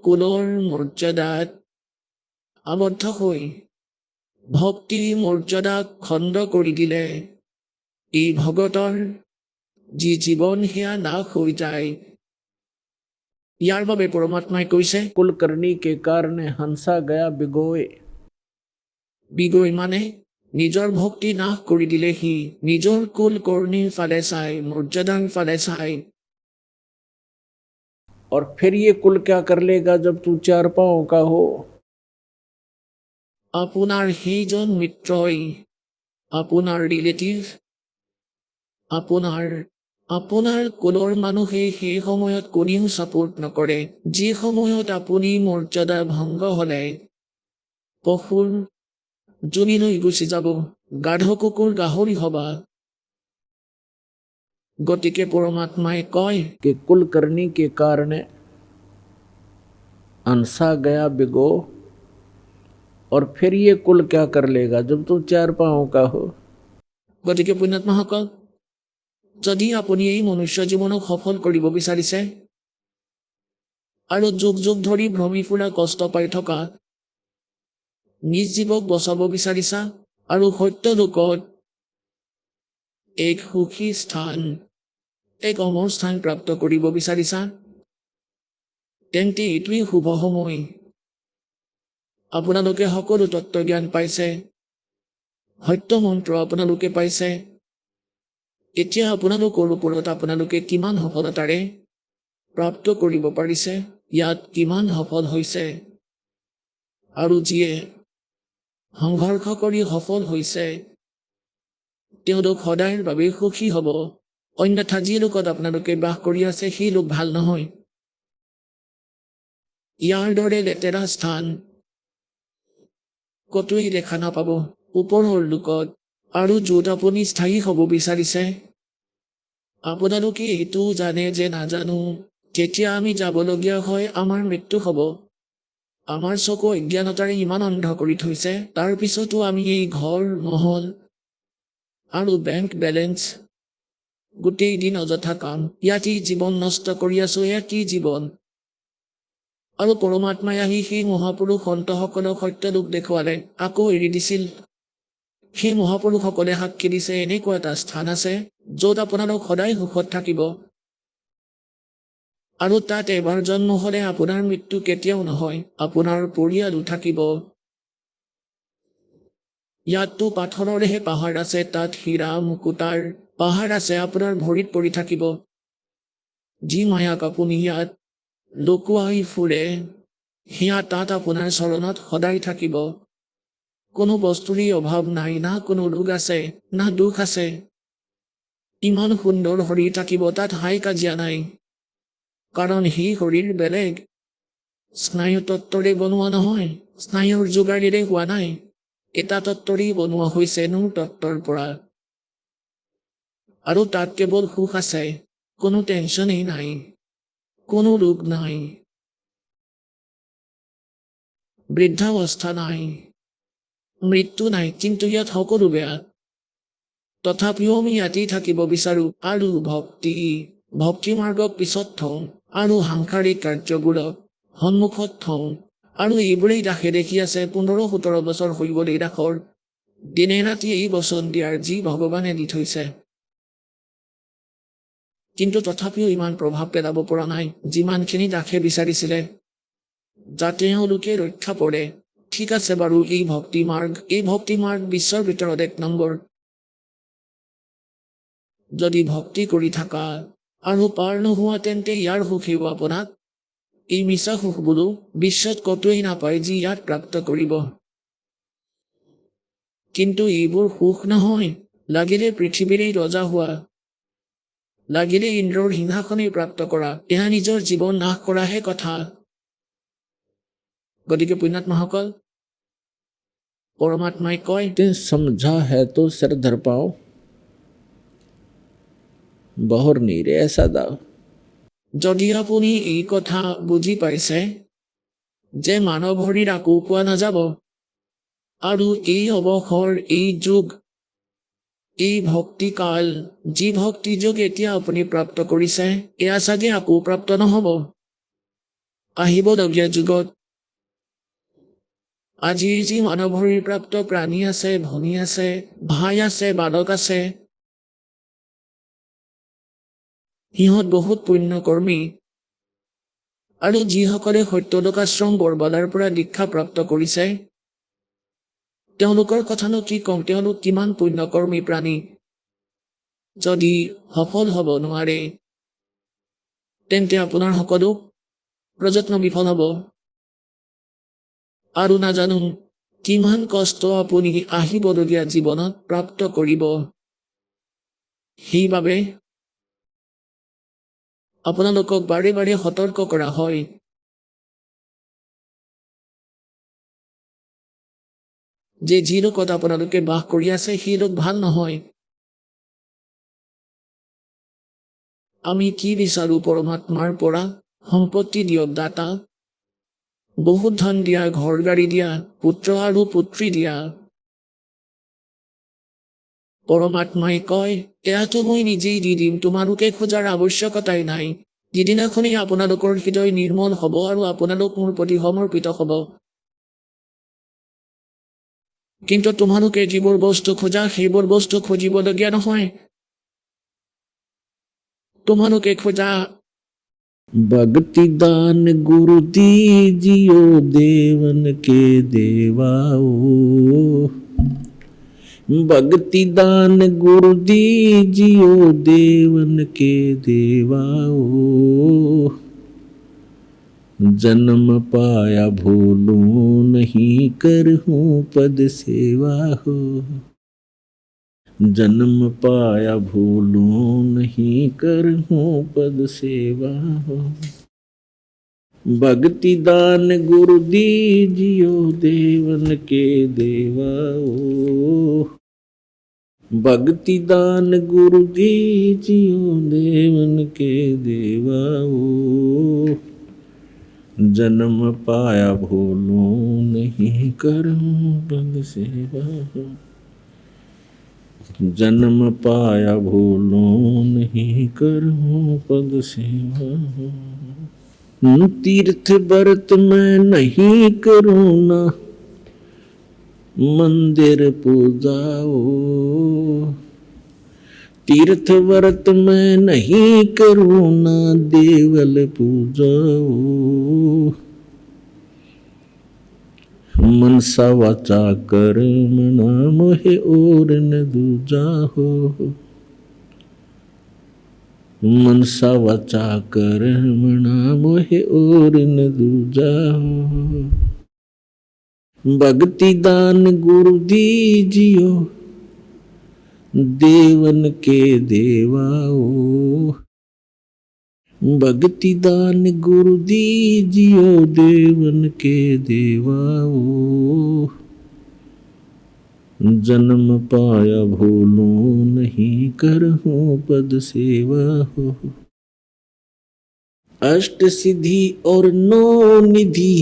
কুলৰ মৰ্যাদাত আবদ্ধ হৈ ভক্তিৰ মৰ্যাদাক খণ্ড কৰি দিলে এই ভগতৰ যি জীৱন সেয়া নাশ হৈ যায়। ইয়াৰ বাবে পৰমাত্মাই কৈছে, कुल करनी के कारण हंसा गया बिगोए। বিগৈ মানে নিজৰ ভক্তি নাশ কৰি দিলে সি নিজৰ কুল কৰ্ণীৰ ফালে চাই, মৰ্যাদাৰ ফালে চাই। और फिर ये कुल क्या कर लेगा जब तू चार पांव का हो। আপোনাৰ সেইজন মিত্ৰই, আপোনাৰ ৰিলেটিভ, আপোনাৰ কুলৰ মানুহে সেই সময়ত কোনেও ছাপোৰ্ট নকৰে। যি সময়ত আপুনি মৰ্যাদা ভংগ হলে পশুৰ জুনিলৈ গুচি যাব, গাধ কুকুৰ গাহৰি হবা। গতিকে পৰমাত্মাই কয়, कि कुल करनी के कारण हंसा गया बिगो, और फिर ये कुल क्या कर लेगा जब तू चार पांव का हो। গতিকে পুণ্যাত্মাসকল, যদি আপুনি এই মনুষ্য জীৱনক সফল কৰিব বিচাৰিছে আৰু যুগ যুগ ধৰি ভ্ৰমি ফুৰা কষ্ট পাই থকা নিজ জীৱক বচাব বিচাৰিছা আৰু সত্য লোকত এক সুখী স্থান, এক অমৰ স্থান প্ৰাপ্ত কৰিব বিচাৰিছা, তেন্তে এইটোৱেই শুভ সময়। আপোনালোকে সকলো তত্ত্বজ্ঞান পাইছে, সত্য মন্ত্ৰ আপোনালোকে পাইছে। এতিয়া আপোনালোকৰ ওপৰত আপোনালোকে কিমান সফলতাৰে প্ৰাপ্ত কৰিব পাৰিছে, ইয়াত কিমান সফল হৈছে। আৰু যিয়ে সংঘৰ্ষ কৰি সফল হৈছে তেওঁলোক সদায়ৰ বাবে সুখী হ'ব। অন্যথা যি লোকত আপোনালোকে বাস কৰি আছে সেই লোক ভাল নহয়। ইয়াৰ দৰে লেতেৰা স্থান কতোৱেই দেখা নাপাব ওপৰৰ লোকত। আৰু য'ত আপুনি স্থায়ী হ'ব বিচাৰিছে আপোনালোকে এইটো জানে যে নাজানো যেতিয়া আমি যাবলগীয়া হয় আমাৰ মৃত্যু হ'ব। আমাৰ চকু অজ্ঞানতাৰে ইমান অন্ধ কৰি থৈছে, তাৰ পিছতো আমি এই ঘৰ, মহল আৰু বেংক বেলেঞ্চ গোটেই দিন অযথা কাম, ইয়াতেই জীৱন নষ্ট কৰি আছো। এয়া কি জীৱন? আৰু পৰমাত্মাই আহি সেই মহাপুৰুষ সন্তসকলক সত্য লোক দেখুৱালে, আকৌ এৰি দিছিল। সেই মহাপুৰুষসকলে সাক্ষী দিছে এনেকুৱা এটা স্থান আছে য'ত আপোনালোক সদায় সুখত থাকিব। আৰু তাত এবাৰ জন্ম হ'লে আপোনাৰ মৃত্যু কেতিয়াও নহয়, আপোনাৰ পৰিয়ালো থাকিব। ইয়াততো পাথৰৰেহে পাহাৰ আছে, তাত হীৰা মুকুতাৰ পাহাৰ আছে, আপোনাৰ ভৰিত পৰি থাকিব। যি মায়াক আপুনি ইয়াত লুকুৱাই ফুৰে, সেয়া তাত আপোনাৰ চৰণত সদায় থাকিব। কোনো বস্তুৰে অভাৱ নাই, না কোনো ৰোগ আছে, না দুখ আছে। ইমান সুন্দৰ শৰীৰ থাকিব, তাত হাই কাজিয়া নাই। কাৰণ সেই শৰীৰ বেলেগ স্নায়ু তত্ত্বৰে বনোৱা নহয়, স্নায়ুৰ যোগাৰেৰে হোৱা নাই। এটা তত্ত্বৰেই বনোৱা হৈছে, নূৰ তত্ত্বৰ পৰা। আৰু তাত কেৱল সুখ আছে, কোনো টেনচনেই নাই, কোনো ৰোগ নাই, বৃদ্ধাৱস্থা নাই, মৃত্যু নাই। কিন্তু ইয়াত সকলো বেয়া। তথাপিও আমি ইয়াতেই থাকিব বিচাৰো। আৰু ভক্তি মাৰ্গক পিছত থওঁ আৰু সাংসাৰিক কাৰ্যবোৰক সন্মুখত থওঁ। আৰু এইবোৰেই দাসে দেখি আছে 15-17 বছৰ হৈ গ'ল এই দাসৰ। দিনে ৰাতি এই বচন দিয়াৰ যি ভগৱানে দি থৈছে। কিন্তু তথাপিও ইমান প্ৰভাৱ পেলাব পৰা নাই যিমানখিনি দাসে বিচাৰিছিলে, যাতে তেওঁলোকে ৰক্ষা পৰে। ঠিক আছে বাৰু, এই ভক্তি মাৰ্গ বিশ্বৰ ভিতৰত 1 নম্বৰ। যদি ভক্তি কৰি থাকা আৰু পাৰ নোহোৱা, তেন্তে ইয়াৰ সুখেও আপোনাক, এই মিছা সুখ বোলো বিশ্বত কতোৱেই নাপায় যি ইয়াত প্ৰাপ্ত কৰিব। কিন্তু এইবোৰ সুখ নহয়। লাগিলে পৃথিৱীৰেই ৰজা হোৱা, লাগিলে ইন্দ্ৰৰ সিংহাসনেই প্ৰাপ্ত কৰা, এয়া নিজৰ জীৱন নাশ কৰাহে কথা। গতিকে পুণ্যাত্মাসকল, পৰমাত্মাই কয়, ते समझा है तो सिर धर पाओ, बहर नहीं रे ऐसा दाव। যদি আপুনি এই কথা বুজি পাইছে যে মানৱ শৰীৰ আকৌ পোৱা নাযাব, আৰু এই অৱসৰ, এই যুগ, এই ভক্তিকাল, যি ভক্তি যুগ এতিয়া আপুনি প্ৰাপ্ত কৰিছে, এয়া চাগে আকৌ প্ৰাপ্ত নহ'ব আহিবলগীয়া যুগত। আজিৰ যি মানৱ শৰীৰ প্ৰাপ্ত প্ৰাণী আছে, ধনী আছে, ভাই আছে, বালক আছে, সিহঁত বহুত পুণ্যকৰ্মী। আৰু যিসকলে সত্যলোকাশ্ৰম বৰবালাৰ পৰা দীক্ষা প্ৰাপ্ত কৰিছে, তেওঁলোকৰ কথানো কি কম, তেওঁলোক কিমান পুণ্যকৰ্মী প্ৰাণী। যদি সফল হ'ব নোৱাৰে, তেন্তে আপোনাৰ সকলো প্ৰযত্ন বিফল হ'ব। আৰু নাজানো কিমান কষ্ট আপুনি আহিবলগীয়া জীৱনত প্ৰাপ্ত কৰিব। সেইবাবে আপোনালোকক বাৰে বাৰে সতৰ্ক কৰা হয়। যে যি লোকত আপোনালোকে বাস কৰি আছে, সেই লোক ভাল নহয়। আমি কি বিচাৰো পৰমাত্মাৰ পৰা? সম্পত্তি দিয়ক দাতা, বহুত ধন দিয়া, ঘৰ গাড়ী দিয়া, পুত্ৰ আৰু পুত্ৰী দিয়া। পৰমাত্মাই কয়, এয়াতো মই নিজেই দি দিম, তোমালোকে খোজাৰ আৱশ্যকতাই নাই। যিদিনাখনেই আপোনালোকৰ হৃদয় নিৰ্মল হ'ব আৰু আপোনালোক মোৰ প্ৰতি সমৰ্পিত হ'ব। কিন্তু তোমালোকে যিবোৰ বস্তু খোজা, সেইবোৰ বস্তু খুজিবলগীয়া নহয়। তোমালোকে খোজা भक्ति दान गुरु दीजियो, देवन के देवाओ। भक्ति दान गुरु दीजियो, देवन के देवाओ। जन्म पाया भूलूं नहीं, करहूं पद सेवा हो। जन्म पाया भूलूं नहीं, करहूं पद सेवा हो। भक्ति दान गुरु दीजियो, देवन के देवाओ। भक्ति दान गुरु दीजियो देवन के देवाओ जन्म पाया भूलो नहीं करूं पद सेवा जन्म पाया भूलो नहीं करूं पद सेवा तीर्थ व्रत मैं नहीं करूं ना मंदिर पूजाओ तीर्थ व्रत मैं नहीं करूं ना देवल पूजाओ मनसा वाचा कर्मणा मोहे और न दूजा हो मनसा वाचा कर्मणा मोहे और न दूजा हो भक्ति दान गुरु दीजियो देवन के देवाओ भक्ति दान गुरु दीजियो देवन के देवाओ जन्म पाया भूलो नहीं करहूं पद सेवा हो अष्ट सिद्धि और नौ निधि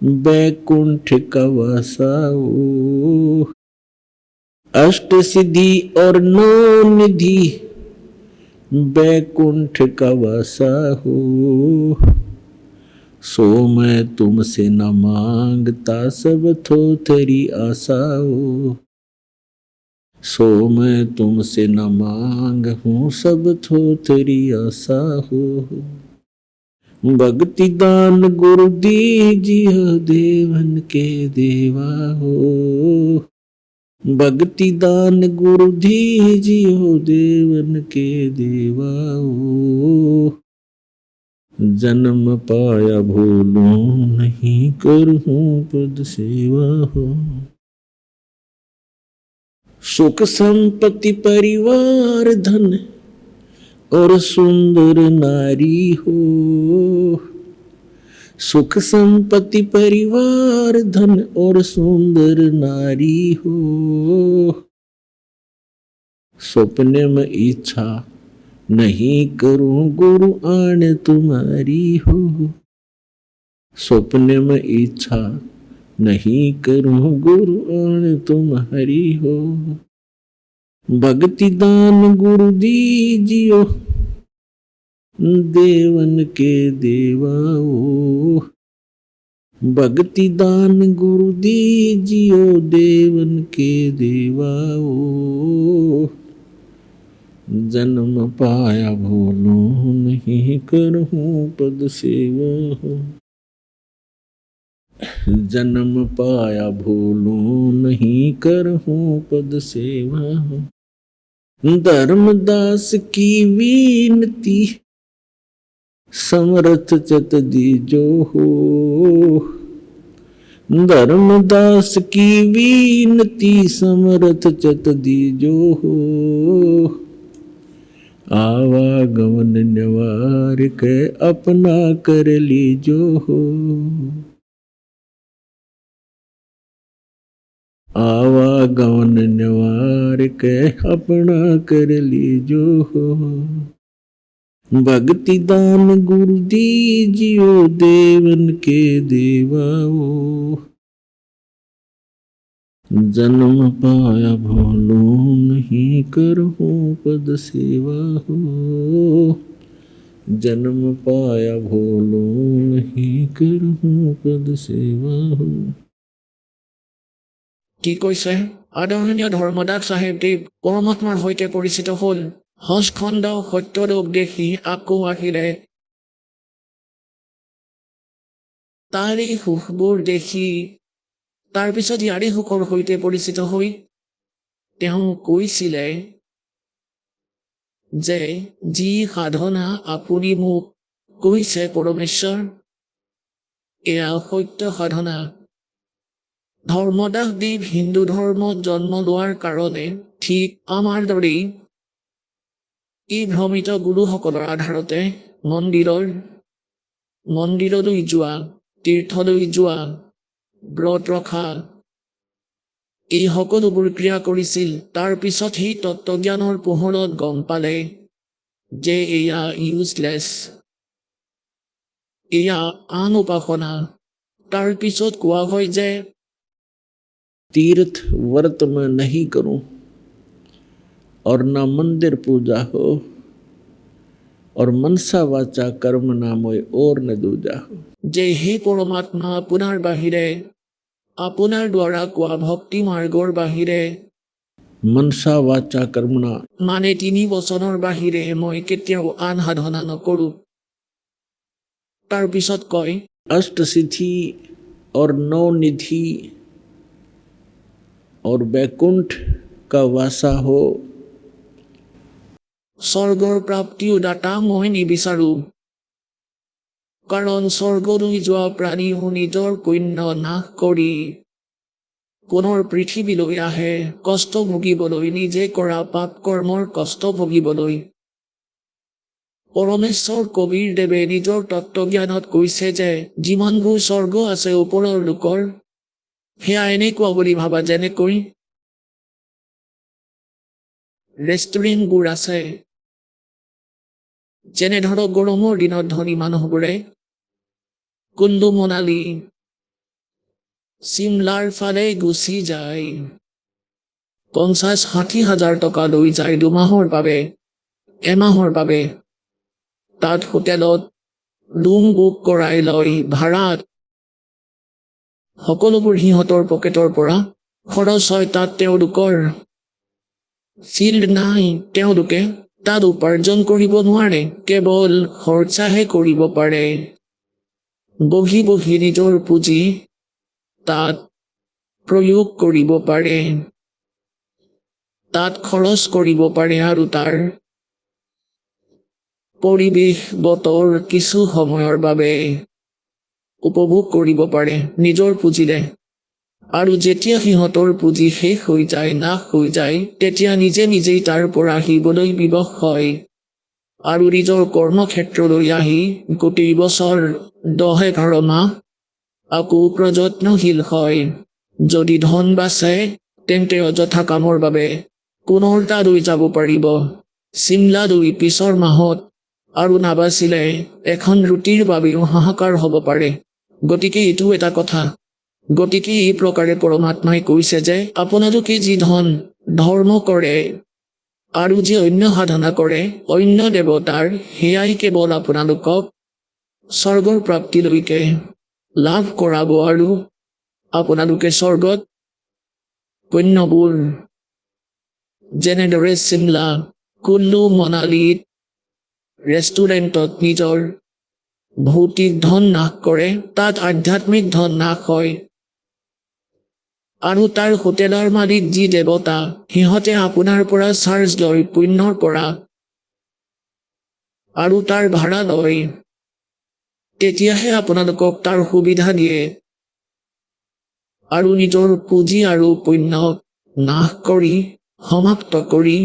बैकुंठ का वासाओ अष्ट सिद्धि और नौ निधि बैकुंठ का वासा हो सो मैं तुमसे न मांगता सब थोथरी आशा हो सो मैं तुमसे न मांग हूँ सब थोथरी आशा हो भक्ति दान गुरु दीजियो देवन के देवा हो भक्ति दान गुरु दीजियो देवन के देवा हो जन्म पाया भूलो नहीं करूं पद सेवा हो सुख संपत्ति परिवार धन और सुंदर नारी हो सुख संपत्ति परिवार धन और सुंदर नारी हो सपने में इच्छा नहीं करूं गुरु आने तुम्हारी हो सपने में इच्छा नहीं करूं गुरु आने तुम्हारी हो भक्ति दान गुरु दीजियो देवन के देवाओ भक्ति दान गुरु दीजियो देवन के देवाओ जन्म पाया भूलो नहीं करहूं पद सेवा हो जन्म पाया भूलो नहीं करहूं पद सेवा हो धर्मदास की विनती समर्थ चत दीजो हो धर्मदास की विनती समर्थ चत दीजो हो आवागमन निवार के अपना कर लीजो हो आवागमन निवार के अपना कर लीजो हो भक्ति दान गुरु दीजियो देवन के देवाओ जन्म पाया भूलो नहीं करहूं पद सेवा हो जन्म पाया भूलो नहीं करहूं पद सेवा हो কি কৈছে আদৰণীয় ধৰ্মদাস চাহেবদেৱ পৰমাত্মাৰ সৈতে পৰিচিত হ'ল হজখণ্ড সত্যৰ উপদেশী আকৌ আহিলে তাৰে সুখবোৰ দেখি তাৰপিছত ইয়াৰে সুখৰ সৈতে পৰিচিত হৈ তেওঁ কৈছিলে যে যি সাধনা আপুনি মোক কৈছে পৰমেশ্বৰ এয়া সত্য সাধনা ধৰ্মদাস দেৱ হিন্দু ধৰ্মত জন্ম লোৱাৰ কাৰণে ঠিক আমাৰ দৰেই এই ভ্ৰমিত গুৰুসকলৰ আধাৰতে মন্দিৰলৈ যোৱা তীৰ্থলৈ যোৱা ব্ৰত ৰখা এই সকলোবোৰ ক্ৰিয়া কৰিছিল। তাৰ পিছত সেই তত্ত্বজ্ঞানৰ পোহৰত গম পালে যে এয়া ইউজলেছ, এয়া আন উপাসনা। তাৰ পিছত কোৱা হয় যে तीर्थ व्रत में नहीं करूं और ना मंदिर पूजा हो और मनसा वाचा कर्म ना मोय और न दूजा हो। যে হে পৰমাত্মা, আপোনাৰ বাহিৰে, আপোনাৰ দ্বাৰা কোৱা ভক্তি মাৰ্গৰ বাহিৰে, मनसा वाचा कर्मणा মানে 3 বচনৰ বাহিৰে মই কেতিয়াও আন সাধনা নকৰোঁ। তাৰ পিছত কয় अष्ट सिद्धि और नौ निधि और वैकुंठ का वासा हो। স্বৰ্গৰ প্ৰাপ্তিও দাতা মই নিবিচাৰোঁ, কাৰণ স্বৰ্গলৈ যোৱা প্ৰাণীও নিজৰ পুণ্য নাশ কৰি পুনৰ পৃথিৱীলৈ আহে কষ্ট ভুগিবলৈ, নিজে কৰা পাপ কৰ্মৰ কষ্ট ভুগিবলৈ। পৰমেশ্বৰ কবিৰ দেৱে নিজৰ তত্ত্বজ্ঞানত কৈছে যে যিমানবোৰ স্বৰ্গ আছে ওপৰৰ লোকৰ, সেয়া এনেকুৱা বুলি ভাবা যেনেকৈ ৰেষ্টুৰেণ্টবোৰ আছে। যেনে ধৰক গৰমৰ দিনত ধনী মানুহবোৰে কুল্লু মনালী, চিমলাৰ ফালে গুচি যায়। 50-60 হাজাৰ টকা লৈ যায় 2 মাহৰ বাবে, এমাহৰ বাবে। তাত হোটেলত ৰুম বুক কৰাই লয় ভাড়াত। সকলোবোৰ সিহঁতৰ পকেটৰ পৰা খৰচ হয়। তাত তেওঁলোকৰ ফিল্ড নাই, তেওঁলোকে তাত উপাৰ্জন কৰিব নোৱাৰে, কেৱল খৰচাহে কৰিব পাৰে। বহি বহি নিজৰ পুঁজি তাত প্ৰয়োগ কৰিব পাৰে, তাত খৰচ কৰিব পাৰে আৰু তাৰ পৰিৱেশ বতৰ কিছু সময়ৰ বাবে উপভোগ কৰিব পাৰে নিজৰ পুঁজিৰে। আৰু যেতিয়া সিহঁতৰ পুঁজি শেষ হৈ যায়, নাশ হৈ যায়, তেতিয়া নিজে নিজেই তাৰ পৰা আহিবলৈ বিবশ হয় আৰু নিজৰ কৰ্মক্ষেত্ৰলৈ আহি গোটেই বছৰ 10-11 মাহ আকৌ প্ৰযত্নশীল হয়। যদি ধন বাচে তেন্তে অযথা কামৰ বাবে পুনৰ তালৈ যাব পাৰিব, চিমলালৈ পিছৰ মাহত। আৰু নাবাচিলে এখন ৰুটিৰ বাবেও হাহাকাৰ হ'ব পাৰে। গতিকে এইটো এটা কথা। গতিকে এই প্ৰকাৰে পৰমাত্মাই কৈছে যে আপোনালোকে যি ধন ধৰ্ম কৰে আৰু যি অন্য সাধনা কৰে অন্য দেৱতাৰ, সেয়াই কেৱল আপোনালোকক স্বৰ্গৰ প্ৰাপ্তিলৈকে লাভ কৰাব আৰু আপোনালোকে স্বৰ্গত পুণ্যবোৰ যেনেদৰে চিমলা, কুল্লু মনালীত ৰেষ্টুৰেণ্টত নিজৰ ভৌতিক ধন নাশ কৰে, তাত আধ্যাত্মিক ধন নাশ হয়। আৰু তাৰ হোটেলৰ মালিক যি দেৱতা, সিহঁতে আপোনাৰ পৰা চাৰ্জ লয় পুণ্যৰ পৰা আৰু তাৰ ভাড়া লয়। তেতিয়াহে আপোনালোকক তাৰ সুবিধা দিয়ে আৰু নিজৰ পুঁজি আৰু পুণ্যক নাশ কৰি সমাপ্ত কৰি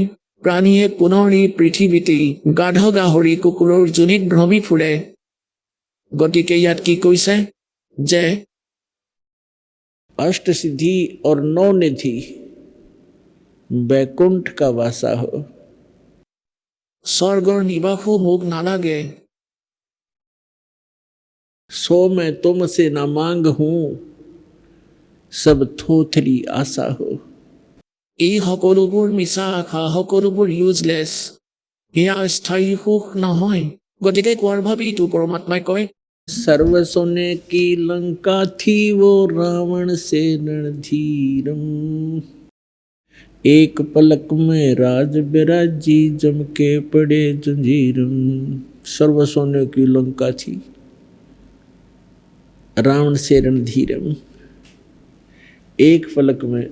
প্ৰাণীয়ে পুনৰ এই পৃথিৱীতেই গাধ গাহৰি কুকুৰৰ যোনিত ভ্ৰমি ফুৰে। গতিকে ইয়াত কি কৈছে যে अष्ट सिद्धि और नौ निधि वैकुंठ का वासा हो। স্বৰ্গৰ নিবাসো মোক নালাগে, सो मैं तुमसे न मांग हूं सब थोथरी आशा हो। এই সকলোবোৰ মিছা আশা, সকলোবোৰ ইউজলেছ, সেয়া স্থায়ী সুখ নহয়। গতিকে কোৱাৰ ভাবি এইটো পৰমাত্মাই কয় सर्व सोने की लंका थी वो रावण से रणधीरम, एक पलक में राज बिराजी जम के पड़े जंजीरम। सर्व सोने की लंका थी, रावण से रणधीरम, एक पलक में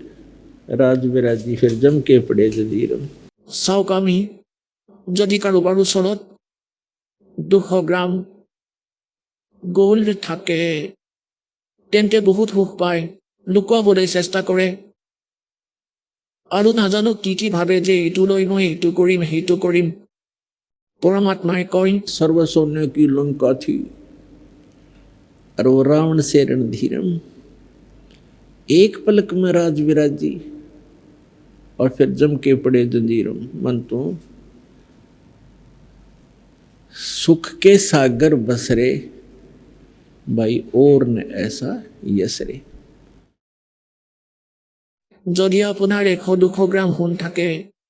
राज बिराजी फिर जम के पड़े जंजीरम। চাওক, আমি যদি কাৰোবাৰ ওচৰত 200 গ্ৰাম গোল্ড থাকে তেন্তে বহুত সুখ পায়, লুকুৱাবলৈ চেষ্টা কৰে আৰু নাজানো কি কি ভাবে যে এইটো লৈ মই এইটো কৰিম সেইটো কৰিম। পৰমাত্মাই কয় सर्व सोने की लंका थी और वो रावण से रणधीरम, एक पलक में राज विराजी और फिर जम के पड़े जंजीरों मन तो सुख के सागर बसरे भाई और ने ऐसा यसरे। যদি আপোনাৰ 100-200 গ্ৰাম সোণ থাকে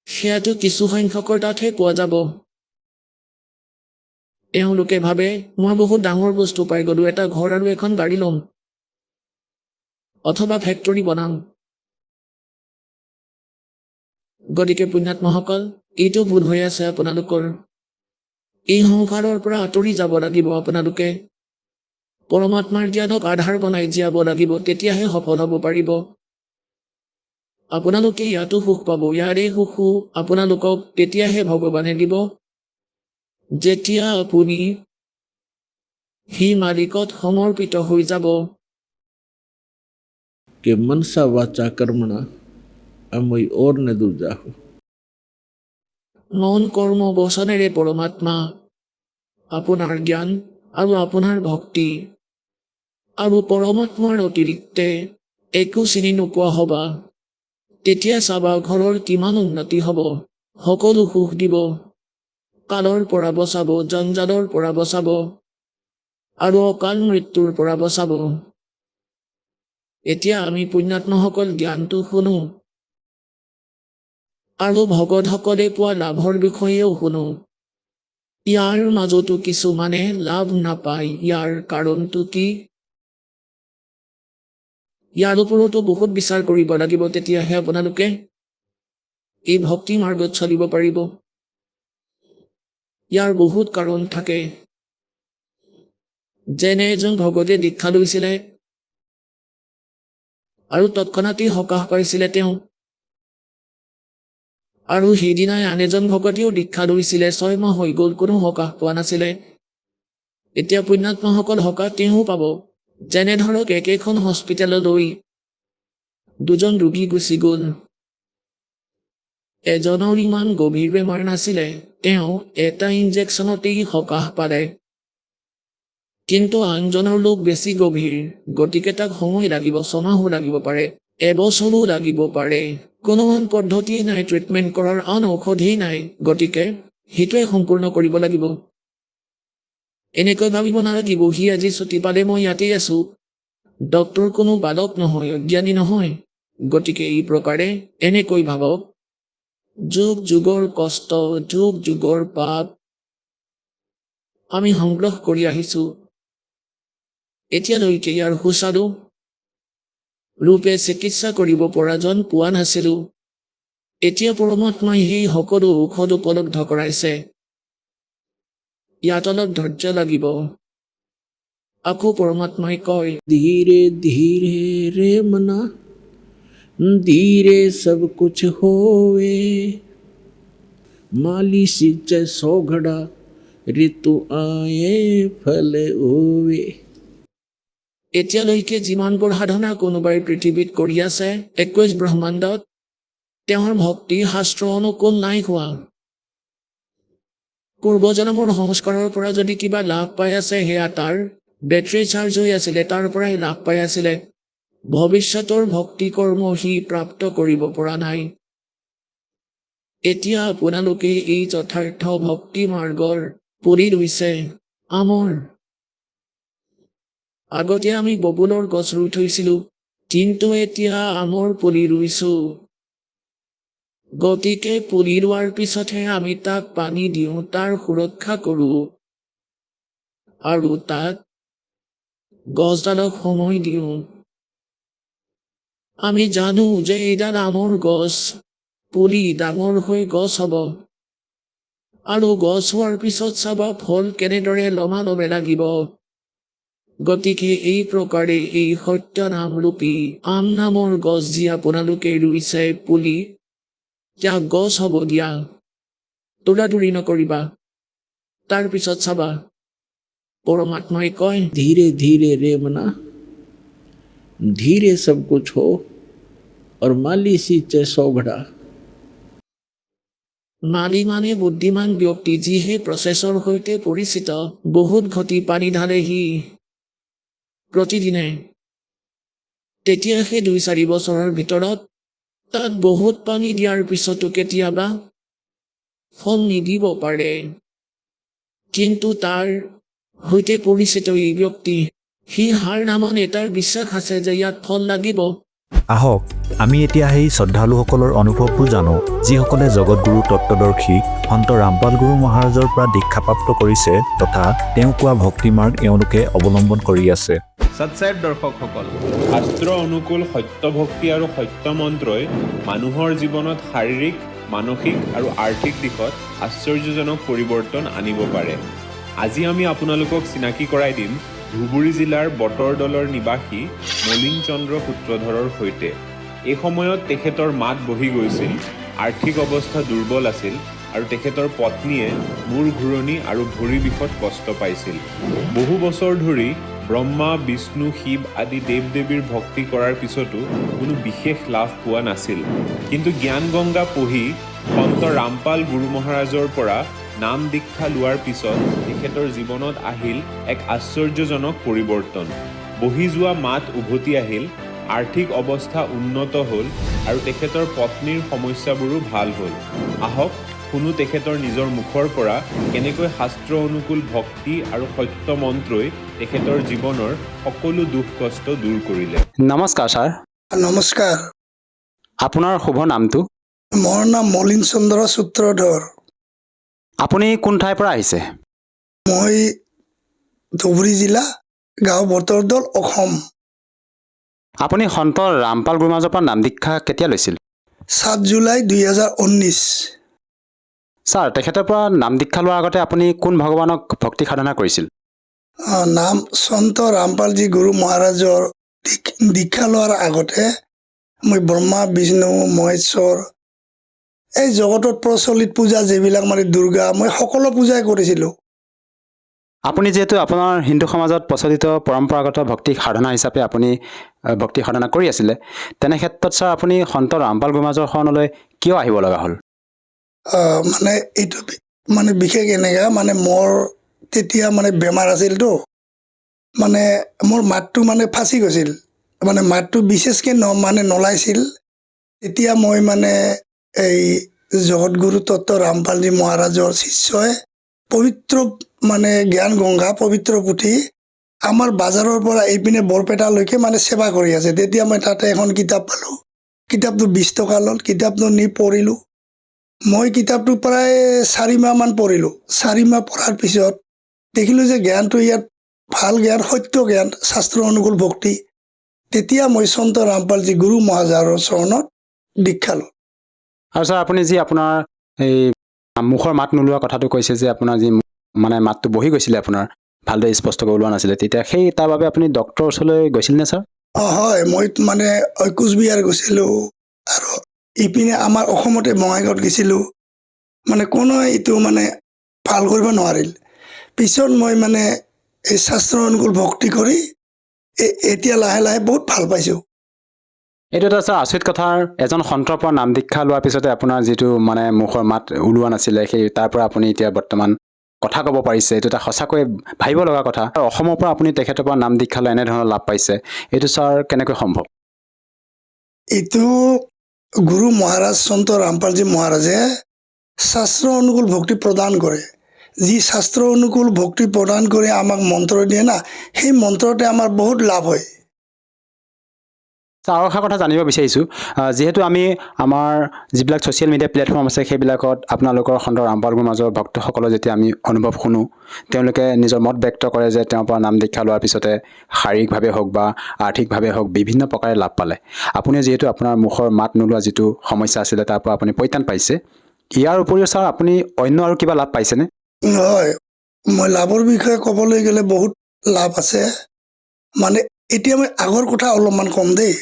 সেয়াটো কিছু সংখ্যকৰ তাতহে পোৱা যাব। এওঁলোকে ভাবে মই বহুত ডাঙৰ বস্তু পাই গলো, এটা ঘৰ আৰু এখন গাড়ী ল'ম অথবা ফেক্টৰী বনাম। গতিকে পুণ্যাত্মাসকল, এইটো ভুল হৈ আছে আপোনালোকৰ। এই সংসাৰৰ পৰা আঁতৰি যাব লাগিব আপোনালোকে। পৰমাত্মাৰ জ্ঞানক আধাৰ বনাই জীয়াব লাগিব, তেতিয়াহে সফল হ'ব পাৰিব। আপোনালোকে ইয়াতো সুখ পাব, ইয়াৰে সুখো আপোনালোকক তেতিয়াহে ভগৱানে দিব যেতিয়া আপুনি সেই মালিকত সমৰ্পিত হৈ যাব। कि मनसा वाचा कर्मणा अमोई और न दूजा हो। মন কৰ্ম বচনেৰে পৰমাত্মা আপোনাৰ জ্ঞান আৰু আপোনাৰ ভক্তি আৰু পৰমাত্মাৰ অতিৰিক্তে একো চিনি নোপোৱা হ'বা। তেতিয়া চাবা ঘৰৰ কিমান উন্নতি হ'ব, সকলো সুখ দিব, কালৰ পৰা বচাব, জঞ্জালৰ পৰা বচাব আৰু অকাল মৃত্যুৰ পৰা বচাব। এতিয়া আমি পুণ্যাত্মাসকল জ্ঞানটো শুনো আৰু ভকতসকলে পোৱা লাভৰ বিষয়েও শুনো। ইয়াৰ মাজতো কিছুমানে লাভ নাপায়, ইয়াৰ কাৰণটো কি? ইয়াৰ ওপৰতো বহুত বিচাৰ কৰিব লাগিব, তেতিয়াহে আপোনালোকে এই ভক্তি মাৰ্গত চলিব পাৰিব। ইয়াৰ বহুত কাৰণ থাকে। যেনে এজন ভকতে দীক্ষা লৈছিলে আৰু তৎক্ষণাতেই সকাহ পাইছিলে তেওঁ, আৰু সেইদিনাই আন এজন ভকতেও দীক্ষা লৈছিলে, 6 মাহ হৈ গ'ল, কোনো সকাহ পোৱা নাছিলে। এতিয়া পুণ্যাত্মাসকল সকাহ তেওঁ পাব। যেনে ধৰক একেখন হস্পিটেললৈ দুজন ৰোগী গুচি গ'ল। এজনৰ ইমান গভীৰ বেমাৰ নাছিলে, তেওঁ এটা ইনজেকশ্যনতেই সকাহ পালে। কিন্তু আনজনৰ লোক বেছি গভীৰ, গতিকে তাক সময় লাগিব, 6 মাহো লাগিব পাৰে, এবছৰো লাগিব পাৰে। কোনো আন পদ্ধতিয়ে নাই, ট্ৰিটমেণ্ট কৰাৰ আন ঔষধেই নাই, গতিকে সেইটোৱে সম্পূৰ্ণ কৰিব লাগিব। এনেকৈ ভাবিব নালাগিব সি আজি ছুটি পালে মই ইয়াতেই আছো। ডক্তৰ কোনো বালক নহয়, অজ্ঞানী নহয়। গতিকে এই প্ৰকাৰে এনেকৈ ভাবক, যুগ যুগৰ কষ্ট, যুগ যুগৰ পাপ আমি সংগ্ৰহ কৰি আহিছো। এতিয়ালৈকে ইয়াৰ সুস্বাদু ৰূপে চিকিৎসা কৰিব পৰাজন পোৱা নাছিলো। এতিয়া পৰমাত্মাই সেই সকলো ঔষধ উপলব্ধ কৰাইছে। ইয়াত অলপ ধৈৰ্য লাগিব। আকৌ পৰমাত্মাই কয়, धीरे धीरे रे मना धीरे सब कुछ होवे माली सिंचे 100 घड़ा ऋतु आए फल होवे। এতিয়ালৈকে যিমানবোৰ সাধনা কোনোবাই পৃথিৱীত কৰি আছে 21 ব্ৰহ্মাণ্ডত, তেওঁৰ ভক্তি শাস্ত্ৰ অনুকূল নাই হোৱা। পূৰ্বজন্মৰ সংস্কাৰৰ পৰা যদি কিবা লাভ পাই আছে, সেয়া তাৰ বেটাৰী চাৰ্জ হৈ আছিলে, তাৰ পৰাই লাভ পাই আছিলে। ভৱিষ্যতৰ ভক্তি কৰ্ম সি প্ৰাপ্ত কৰিব পৰা নাই। এতিয়া আপোনালোকে এই যথাৰ্থ ভক্তি মাৰ্গৰ পুলি ৰুইছে, আমৰ। আগতে আমি ববুলৰ গছ ৰুই থৈছিলো, কিন্তু এতিয়া আমৰ পুলি ৰুইছো। গতিকে পুলি ৰোৱাৰ পিছতহে আমি তাক পানী দিওঁ, তাৰ সুৰক্ষা কৰো আৰু তাক গছডালক সময় দিওঁ। আমি জানো যে এইডাল আমৰ গছ, পুলি ডাঙৰ হৈ গছ হ'ব, আৰু গছ হোৱাৰ পিছত চাবা ফল কেনেদৰে লমালমে লাগিব। গতিকে এই প্ৰকাৰে এই সত্য নামৰূপী আম নামৰ গছ যি আপোনালোকে ৰুইছে পুলি, ইয়াক গছ হ'ব দিয়া। দৌৰাদৌৰি নকৰিবা। তাৰ পিছত চাবা পৰমাত্মাই কয়, धीरे धीरे रे मना धीरे सब कुछ हो और माली सिंचे 100 घड़ा। মালি মানে বুদ্ধিমান ব্যক্তি, যিহে প্ৰচেছৰ সৈতে পৰিচিত। বহুত ঘটি পানী ঢালে সি প্ৰতিদিনে। তেতিয়া সেই 2-4 বছৰৰ ভিতৰত তাত বহুত পানী দিয়াৰ পিছতো কেতিয়াবা ফল নিদিব পাৰে। কিন্তু তাৰ সৈতে পৰিচিত এই ব্যক্তি সি হাৰ নামানে, তাৰ বিশ্বাস আছে যে ইয়াত ফল লাগিব। আহক আমি এতিয়া সেই শ্ৰদ্ধালুসকলৰ অনুভৱবোৰ জানো, যিসকলে জগতগুৰু তত্ত্বদৰ্শী সন্ত ৰামপাল গুৰু মহাৰাজৰ পৰা দীক্ষাপ্ৰাপ্ত কৰিছে তথা তেওঁ কোৱা ভক্তিমাৰ্গ এওঁলোকে অৱলম্বন কৰি আছে। সৎসাহেব দৰ্শকসকল, শাস্ত্ৰ অনুকূল সত্য ভক্তি আৰু সত্য মন্ত্ৰই মানুহৰ জীৱনত শাৰীৰিক, মানসিক আৰু আৰ্থিক দিশত আশ্চৰ্যজনক পৰিৱৰ্তন আনিব পাৰে। আজি আমি আপোনালোকক চিনাকি কৰাই দিম ধুবুৰী জিলাৰ বতৰদলৰ নিবাসী মলিন চন্দ্ৰ সূত্ৰধৰৰ সৈতে। এই সময়ত তেখেতৰ মাত বহি গৈছিল, আৰ্থিক অৱস্থা দুৰ্বল আছিল আৰু তেখেতৰ পত্নীয়ে মূৰ ঘূৰণি আৰু ভৰি বিষত কষ্ট পাইছিল। বহু বছৰ ধৰি ব্ৰহ্মা, বিষ্ণু, শিৱ আদি দেৱ দেৱীৰ ভক্তি কৰাৰ পিছতো কোনো বিশেষ লাভ পোৱা নাছিল। কিন্তু জ্ঞান গংগা পঢ়ি সন্ত ৰামপাল গুৰু মহাৰাজৰ পৰা নাম দীক্ষা লোৱাৰ পিছত তেখেতৰ জীৱনত আহিল এক আশ্চৰ্যজনক পৰিৱৰ্তন। বহি যোৱা মাত উভতি আহিল, আৰ্থিক অৱস্থা উন্নত হ'ল আৰু তেখেতৰ পত্নীৰ সমস্যাবোৰো ভাল হ'ল। আহক শুনো তেখেতৰ নিজৰ মুখৰ পৰা কেনেকৈ শাস্ত্ৰ অনুকূল ভক্তি আৰু সত্য মন্ত্ৰই তেখেতৰ জীৱনৰ সকলো দুখ কষ্ট দূৰ কৰিলে। নমস্কাৰ ছাৰ। নমস্কাৰ। আপোনাৰ শুভ নামটো? মোৰ নাম মলিন চন্দ্ৰ সূত্ৰধৰ। আপুনি কোন ঠাইৰ পৰা আহিছে? মই ধুবুৰী জিলা, গাঁও বতৰদল, অসম। আপুনি সন্ত ৰামপাল গুৰু মহাৰাজৰ পৰা নাম দীক্ষা কেতিয়া লৈছিল? 7 জুলাই 2019। ছাৰ, তেখেতৰ পৰা নাম দীক্ষা লোৱাৰ আগতে আপুনি কোন ভগৱানক ভক্তি সাধনা কৰিছিল? নাম সন্ত ৰামপালজী গুৰু মহাৰাজৰ দীক্ষা লোৱাৰ আগতে মই ব্ৰহ্মা, বিষ্ণু, মহেশ্বৰ, এই জগতত প্ৰচলিত পূজা যিবিলাক মানে দুৰ্গা, মই সকলো পূজাই কৰিছিলোঁ। আপুনি যিহেতু আপোনাৰ হিন্দু সমাজত প্ৰচলিত পৰম্পৰাগত ভক্তি সাধনা হিচাপে আপুনি ভক্তি সাধনা কৰি আছিলে, তেনে ক্ষেত্ৰত ছাৰ আপুনি সন্ত ৰামপাল গুৰু মহাৰাজৰ শৰণলৈ কিয় আহিব লগা হ'ল? মানে এইটো মানে বিশেষ এনেকা, মানে মোৰ তেতিয়া মানে বেমাৰ আছিলতো, মানে মোৰ মাতটো মানে ফাঁচি গৈছিল, মানে মাতটো বিশেষকৈ মানে নলাইছিল। তেতিয়া মই মানে এই জগতগুৰু তত্ত্ব ৰামপালজী মহাৰাজৰ শিষ্যই পবিত্ৰ মানে জ্ঞান গংগা পবিত্ৰ পুথি আমাৰ বাজাৰৰ পৰা এইপিনে বৰপেটালৈকে মানে সেৱা কৰি আছে। তেতিয়া মই তাতে এখন কিতাপ পালোঁ, কিতাপটো 20 টকা ল'ল, কিতাপটো নি পঢ়িলোঁ। মই কিতাপটো প্ৰায় 4 মাহমান পঢ়িলোঁ। 4 মাহ পঢ়াৰ পিছত দেখিলোঁ যে জ্ঞানটো ইয়াত ভাল জ্ঞান, সত্য জ্ঞান, শাস্ত্ৰ অনুকূল ভক্তি। তেতিয়া মই সন্ত ৰামপালজী গুৰু মহাৰাজৰ চৰণত দীক্ষা ল'লোঁ। আৰু ছাৰ, আপুনি যি আপোনাৰ এই মুখৰ মাত নোলোৱা কথাটো কৈছে যে আপোনাৰ যি মানে মাতটো বহি গৈছিলে, আপোনাৰ ভালদৰে স্পষ্টকৈ ওলোৱা নাছিলে, তেতিয়া সেই তাৰ বাবে আপুনি ডক্টৰৰ ওচৰলৈ গৈছিল নে ছাৰ? হয়, মই মানে কোচবিহাৰ গৈছিলোঁ আৰু ইপিনে আমাৰ অসমতে বঙাইগাঁৱত গৈছিলোঁ। মানে কোনো এইটো মানে ভাল কৰিব নোৱাৰিল। পিছত মই মানে এই শাস্ত্ৰ অনুকূল ভক্তি কৰি এতিয়া লাহে লাহে বহুত ভাল পাইছোঁ। এইটো এটা ছাৰ আচৰিত কথা, এজন সন্তৰ পৰা নাম দীক্ষা লোৱাৰ পিছতে আপোনাৰ যিটো মানে মুখৰ মাত ওলোৱা নাছিলে, সেই তাৰ পৰা আপুনি এতিয়া বৰ্তমান কথা ক'ব পাৰিছে। এইটো এটা সঁচাকৈ ভাবিব লগা কথা। আৰু অসমৰ পৰা আপুনি তেখেতৰ পৰা নাম দীক্ষা লৈ এনেধৰণৰ লাভ পাইছে, এইটো ছাৰ কেনেকৈ সম্ভৱ? এইটো গুৰু মহাৰাজ সন্ত ৰামপালজী মহাৰাজে শাস্ত্ৰ অনুকূল ভক্তি প্ৰদান কৰে। যি শাস্ত্ৰ অনুকূল ভক্তি প্ৰদান কৰি আমাক মন্ত্ৰ দিয়ে না, সেই মন্ত্ৰতে আমাৰ বহুত লাভ হয়। আৰু এটা কথা জানিব বিচাৰিছোঁ, যিহেতু আমি আমাৰ যিবিলাক ছ'চিয়েল মিডিয়া প্লেটফৰ্ম আছে সেইবিলাকত আপোনালোকৰ সন্ত ৰামপাল গুৰু মহাৰাজৰ ভক্তসকলৰ যেতিয়া আমি অনুভৱ শুনো, তেওঁলোকে নিজৰ মত ব্যক্ত কৰে যে তেওঁৰ পৰা নাম দীক্ষা লোৱাৰ পিছতে শাৰীৰিকভাৱে হওক বা আৰ্থিকভাৱে হওক বিভিন্ন প্ৰকাৰে লাভ পালে। আপুনি যিহেতু আপোনাৰ মুখৰ মাত নোলোৱা যিটো সমস্যা আছিলে তাৰ পৰা আপুনি পৰিত্ৰাণ পাইছে, ইয়াৰ উপৰিও ছাৰ আপুনি অন্য আৰু কিবা লাভ পাইছেনে? হয়, মই লাভৰ বিষয়ে ক'বলৈ গ'লে বহুত লাভ আছে। মানে এতিয়া মই আগৰ কথা অলপমান কম দেই।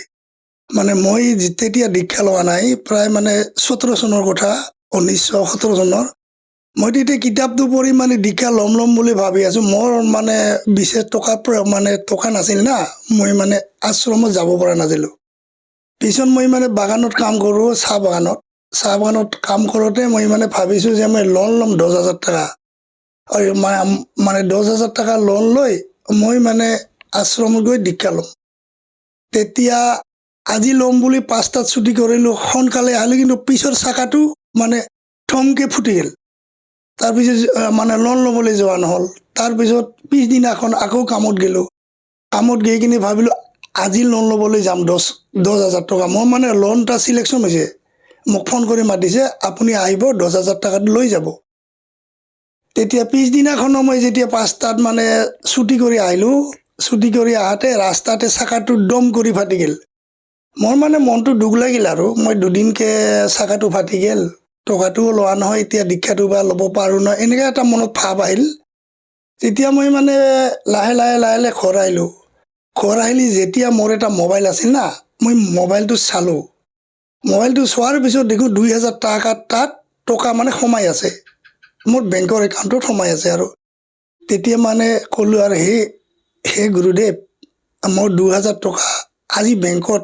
মানে মই তেতিয়া দীক্ষা লোৱা নাই, প্ৰায় মানে 17 চনৰ কথা, 1917 চনৰ। মই তেতিয়া কিতাপটো পঢ়ি মানে দীক্ষা ল'ম বুলি ভাবি আছোঁ। মোৰ মানে বিশেষ টকা নাছিল না, মই মানে আশ্ৰমত যাব পৰা নাছিলোঁ। পিছত মই মানে বাগানত কাম কৰোঁ, চাহ বাগানত কাম কৰোঁতে মই মানে ভাবিছোঁ যে মই লোন ল'ম 10,000 টকা। মানে 10,000 টকা লোন লৈ মই মানে আশ্ৰমত গৈ দীক্ষা ল'ম। তেতিয়া আজি ল'ম বুলি 5টাত ছুটি কৰিলোঁ, সোনকালে আহিলোঁ, কিন্তু পিছৰ চাকাটো মানে থমকে ফুটি গ'ল। তাৰপিছত মানে লোন ল'বলৈ যোৱা নহ'ল। তাৰপিছত পিছদিনাখন আকৌ কামত গ'লোঁ। কামত গৈ কিনে ভাবিলোঁ আজি লোন ল'বলৈ যাম 10,000 টকা। মোৰ মানে লোন এটা চিলেকশ্যন হৈছে, মোক ফোন কৰি মাতিছে, আপুনি আহিব 10,000 টকাটো লৈ যাব। তেতিয়া পিছদিনাখনো মই যেতিয়া 5টাত মানে ছুটি কৰি আহিলোঁ, ছুটি কৰি আহোঁতে ৰাস্তাতে চাকাটো দম কৰি ফাটি গ'ল। মোৰ মানে মনটো দুখ লাগিল আৰু মই দুদিনকৈ চাকাটো ফাটি গ'ল, টকাটোও লোৱা নহয়, এতিয়া দীক্ষাটো বা ল'ব পাৰোঁ নহয়, এনেকৈ এটা মনত ভাৱ আহিল। তেতিয়া মই মানে লাহে লাহে ঘৰ আহিলোঁ। ঘৰ আহিলি যেতিয়া মোৰ এটা মোবাইল আছিল না, মই মোবাইলটো চালোঁ। মোবাইলটো চোৱাৰ পিছত দেখোঁ 2,000 টকা তাত টকা মানে সোমাই আছে, মোৰ বেংকৰ একাউণ্টত সোমাই আছে। আৰু তেতিয়া মানে ক'লোঁ আৰু হে গুৰুদেৱ, মোৰ 2,000 টকা আজি বেংকত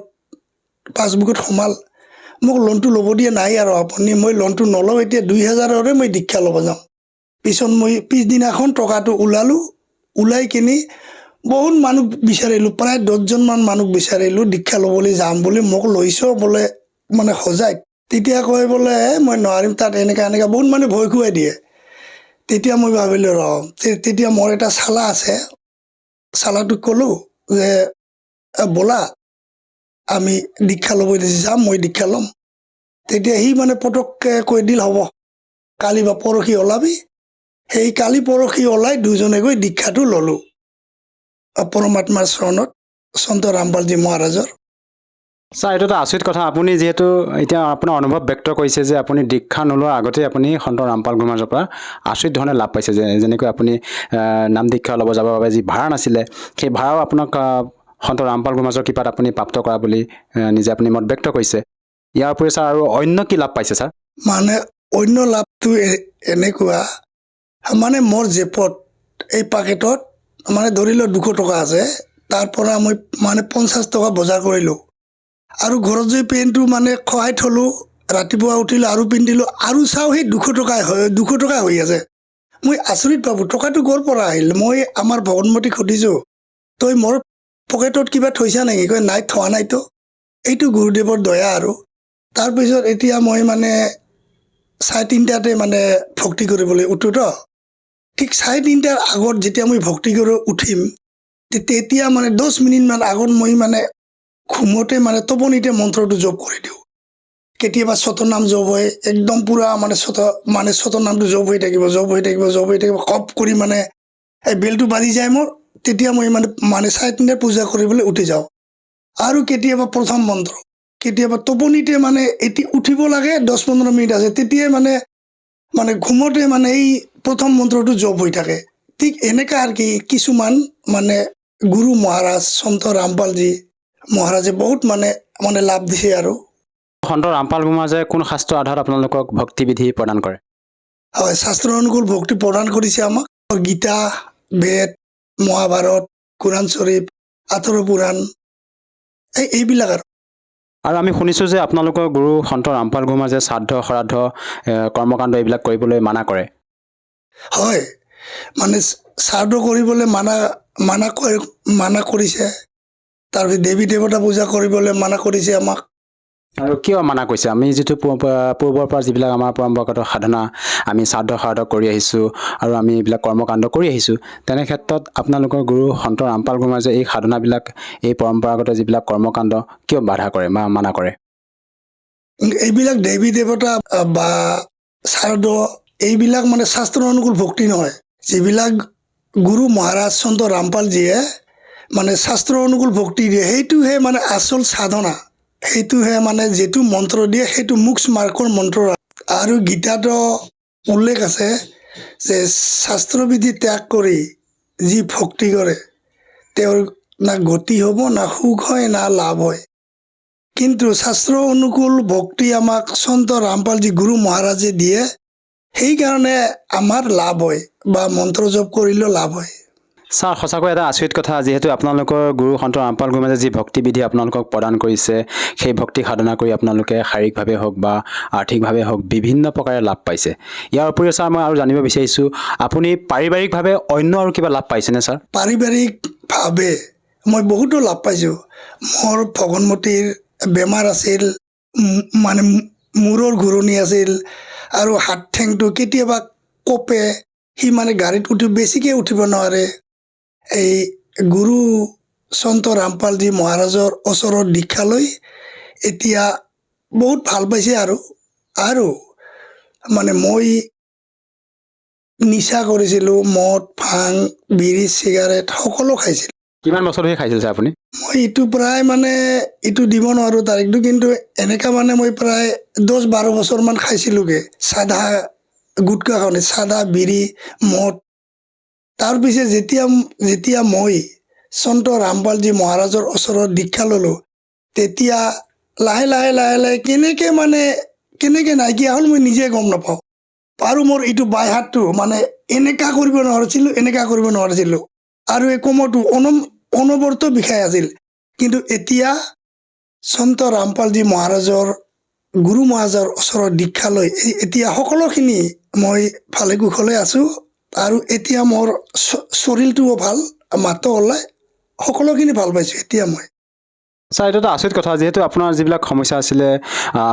পাছবুকত সোমাল, মোক লোনটো ল'ব দিয়া নাই আৰু আপুনি, মই লোনটো নলওঁ, এতিয়া 2,000ৰে মই দীক্ষা ল'ব যাম। পিছত মই পিছদিনাখন টকাটো ওলালোঁ, ওলাই কিনি বহুত মানুহ বিচাৰিলোঁ, প্ৰায় 10জনমান মানুহ বিচাৰিলোঁ দীক্ষা ল'বলৈ যাম বুলি, মোক লৈছ বোলে মানে সজাই। তেতিয়া কয় বোলে মই নোৱাৰিম, তাত এনেকুৱা বহুত মানে ভয় খুৱাই দিয়ে। তেতিয়া মই ভাবিলোঁ তেতিয়া মোৰ এটা চালা আছে, চালাটোক ক'লোঁ যে ব'লা আমি দীক্ষা ল'বলৈ যাম, মই দীক্ষা ল'ম। তেতিয়া সি মানে পটককৈ কৈ দিল হ'ব, কালি বা পৰহি ওলাবি। সেই কালি পৰহি ওলাই দুজনে গৈ দীক্ষাটো ল'লোঁ পৰমাত্মাৰ চৰণত, সন্ত ৰামপালজী মহাৰাজৰ। ছাৰ, এইটো এটা আচৰিত কথা। আপুনি যিহেতু এতিয়া আপোনাৰ অনুভৱ ব্যক্ত কৰিছে যে আপুনি দীক্ষা নোলোৱাৰ আগতে আপুনি সন্ত ৰামপাল গুৰু মহাৰাজৰ পৰা আচৰিত ধৰণে লাভ পাইছে, যেনেকৈ আপুনি নাম দীক্ষা ল'ব যাবৰ বাবে যি ভাড়া নাছিলে, সেই ভাড়াও আপোনাক সন্ত ৰামপাল গুৰু মহাৰাজৰ কৃপাত আপুনি প্ৰাপ্ত কৰা বুলি নিজে আপুনি মত ব্যক্ত কৰিছে। ইয়াৰ উপৰি ছাৰ আৰু অন্য কি লাভ পাইছে ছাৰ? মানে অন্য লাভটো এনেকুৱা, মানে মোৰ জেপত এই পাকেটত মানে ধৰি লওক 200 টকা আছে, তাৰ পৰা মই মানে 50 টকা বজাৰ কৰিলোঁ। আৰু ঘৰত যে পেণ্টটো মানে খহাই থলোঁ, ৰাতিপুৱা উঠিলোঁ আৰু পিন্ধিলোঁ, আৰু চাওঁ সেই 200 টকাই হৈ আছে। মই আচৰিত পালোঁ, টকাটো ক'ৰ পৰা আহিল? মই আমাৰ ভগৱতীক সুধিছোঁ, তই মোৰ পকেটত কিবা থৈছা নেকি? কয় নাই, থোৱা নাইতো, এইটো গুৰুদেৱৰ দয়া। আৰু তাৰপিছত এতিয়া মই মানে 3:30 মানে ভক্তি কৰিবলৈ উঠোঁ তো, ঠিক 3:30 আগত যেতিয়া মই ভক্তি কৰি উঠিম, তেতিয়া মানে 10 মিনিটমান আগত মই মানে ঘুমতে মানে টোপনিতে মন্ত্ৰটো জপ কৰি দিওঁ। কেতিয়াবা ছতনাম জপ হয়, একদম পূৰা মানে ছতনামটো জপ হৈ থাকিব, কপ কৰি মানে এই বেলটো বাজি যায় মোৰ। তেতিয়া মই মানে 3:30 পূজা কৰিবলৈ উঠি যাওঁ। আৰু কেতিয়াবা প্ৰথম মন্ত্ৰ, কেতিয়াবা টোপনিতে মানে এটি উঠিব লাগে, 10-15 মিনিট আছে, তেতিয়াই মানে ঘুমতে মানে এই প্ৰথম মন্ত্ৰটো জপ হৈ থাকে। ঠিক এনেকা আৰু কি কিছুমান মানে গুৰু মহাৰাজ সন্ত ৰামপালজী মহাৰাজে বহুত মানে লাভ দিছে। আৰু সন্ত ৰামপাল গুৰু মহাৰাজে কোন শাস্ত্ৰৰ আধাৰত আপোনালোকক ভক্তিবিধি প্ৰদান কৰে? হয়, শাস্ত্ৰ অনুকূল ভক্তি প্ৰদান কৰিছে আমাক। গীতা, বেদ, মহাভাৰত, কোৰাণ শ্বৰীফ, আঠৰ পুৰাণ, এইবিলাক। আৰু আমি শুনিছোঁ যে আপোনালোকৰ গুৰু সন্ত ৰামপাল গুৰু মহাৰাজে শ্ৰাদ্ধ, শ্ৰাদ্ধ, কৰ্মকাণ্ড এইবিলাক কৰিবলৈ মানা কৰে। হয়, মানে শ্ৰাদ্ধ কৰিবলৈ মানা কৰিছে। তাৰপিছত দেৱী দেৱতা পূজা কৰিবলৈ মানা কৰিছে আমাক। আৰু কিয় মানা কৰিছে? আমি যিটো পূৰ্বৰ পৰা যিবিলাক আমাৰ পৰম্পৰাগত সাধনা, আমি শ্ৰাদ্ধ কৰি আহিছোঁ আৰু আমি এইবিলাক কৰ্মকাণ্ড কৰি আহিছোঁ, তেনে ক্ষেত্ৰত আপোনালোকৰ গুৰু সন্ত ৰামপাল গুৰু মহাৰাজে এই সাধনাবিলাক, এই পৰম্পৰাগত যিবিলাক কৰ্মকাণ্ড কিয় বাধা কৰে বা মানা কৰে? এইবিলাক দেৱী দেৱতা বা শ্ৰাদ্ধ, এইবিলাক মানে শাস্ত্ৰ অনুকূল ভক্তি নহয়। যিবিলাক গুৰু মহাৰাজ সন্ত ৰামপালজীয়ে মানে শাস্ত্ৰ অনুকূল ভক্তি দিয়ে, সেইটোহে মানে আচল সাধনা। সেইটোহে মানে যিটো মন্ত্ৰ দিয়ে, সেইটো মোক্ষ মাৰ্গৰ মন্ত্ৰ। আৰু গীতাতো উল্লেখ আছে যে শাস্ত্ৰবিধি ত্যাগ কৰি যি ভক্তি কৰে, তেওঁৰ না গতি হ'ব, না সুখ হয়, না লাভ হয়। কিন্তু শাস্ত্ৰ অনুকূল ভক্তি আমাক সন্ত ৰামপালজী গুৰু মহাৰাজে দিয়ে, সেইকাৰণে আমাৰ লাভ হয়, বা মন্ত্ৰ জপ কৰিলেও লাভ হয়। ছাৰ, সঁচাকৈ এটা আচৰিত কথা। যিহেতু আপোনালোকৰ গুৰু সন্ত ৰামপাল গুৰু মহাৰাজে যি ভক্তিবিধি আপোনালোকক প্ৰদান কৰিছে, সেই ভক্তি সাধনা কৰি আপোনালোকে শাৰীৰিকভাৱে হওক বা আৰ্থিকভাৱে হওক বিভিন্ন প্ৰকাৰে লাভ পাইছে। ইয়াৰ উপৰিও ছাৰ, মই আৰু জানিব বিচাৰিছোঁ, আপুনি পাৰিবাৰিকভাৱে অন্য আৰু কিবা লাভ পাইছেনে ছাৰ? পাৰিবাৰিকভাৱে মই বহুতো লাভ পাইছোঁ। মোৰ ভগনমতীৰ বেমাৰ আছিল, মানে মূৰৰ ঘূৰণি আছিল আৰু হাত ঠেংটো কেতিয়াবা কঁপে, সি মানে গাড়ীত বেছিকৈ উঠিব নোৱাৰে। এই গুৰু সন্ত ৰামপালজী মহাৰাজৰ ওচৰত দীক্ষা লৈ এতিয়া বহুত ভাল পাইছে। আৰু মানে মই নিচা কৰিছিলোঁ, মদ, ভাং, বিড়ি, চিগাৰেট সকলো খাইছিলোঁ। কিমান বছৰ ধৰি খাইছিল ছাৰ আপুনি? মই এইটো প্ৰায় মানে এইটো দিব নোৱাৰোঁ তাৰিখটো, কিন্তু এনেকা মানে মই প্ৰায় 10-12 বছৰমান খাইছিলোঁগৈ। চাধা গুটকা খাওঁতে, চাধা, বিড়ি, মদ। তাৰপিছত যেতিয়া মই সন্ত ৰামপালজী মহাৰাজৰ ওচৰত দীক্ষা ল'লোঁ, তেতিয়া লাহে লাহে কেনেকৈ নাইকিয়া হ'ল মই নিজে গম নাপাওঁ। আৰু মোৰ এইটো বাই হাতটো মানে এনেকা কৰিব নোৱাৰিছিলোঁ আৰু এই কোমৰটো অনবৰত বিষাই আছিল। কিন্তু এতিয়া সন্ত ৰামপালজী মহাৰাজৰ গুৰু মহাৰাজৰ ওচৰত দীক্ষা লৈ এতিয়া সকলোখিনি মই ভালে কুশলে আছোঁ। আৰু এতিয়া মোৰ শৰীৰটোও ভাল, মাতো ওলাই, সকলোখিনি ভাল পাইছোঁ এতিয়া মই। ছাৰ, এইটো এটা আচৰিত কথা, যিহেতু আপোনাৰ যিবিলাক সমস্যা আছিলে,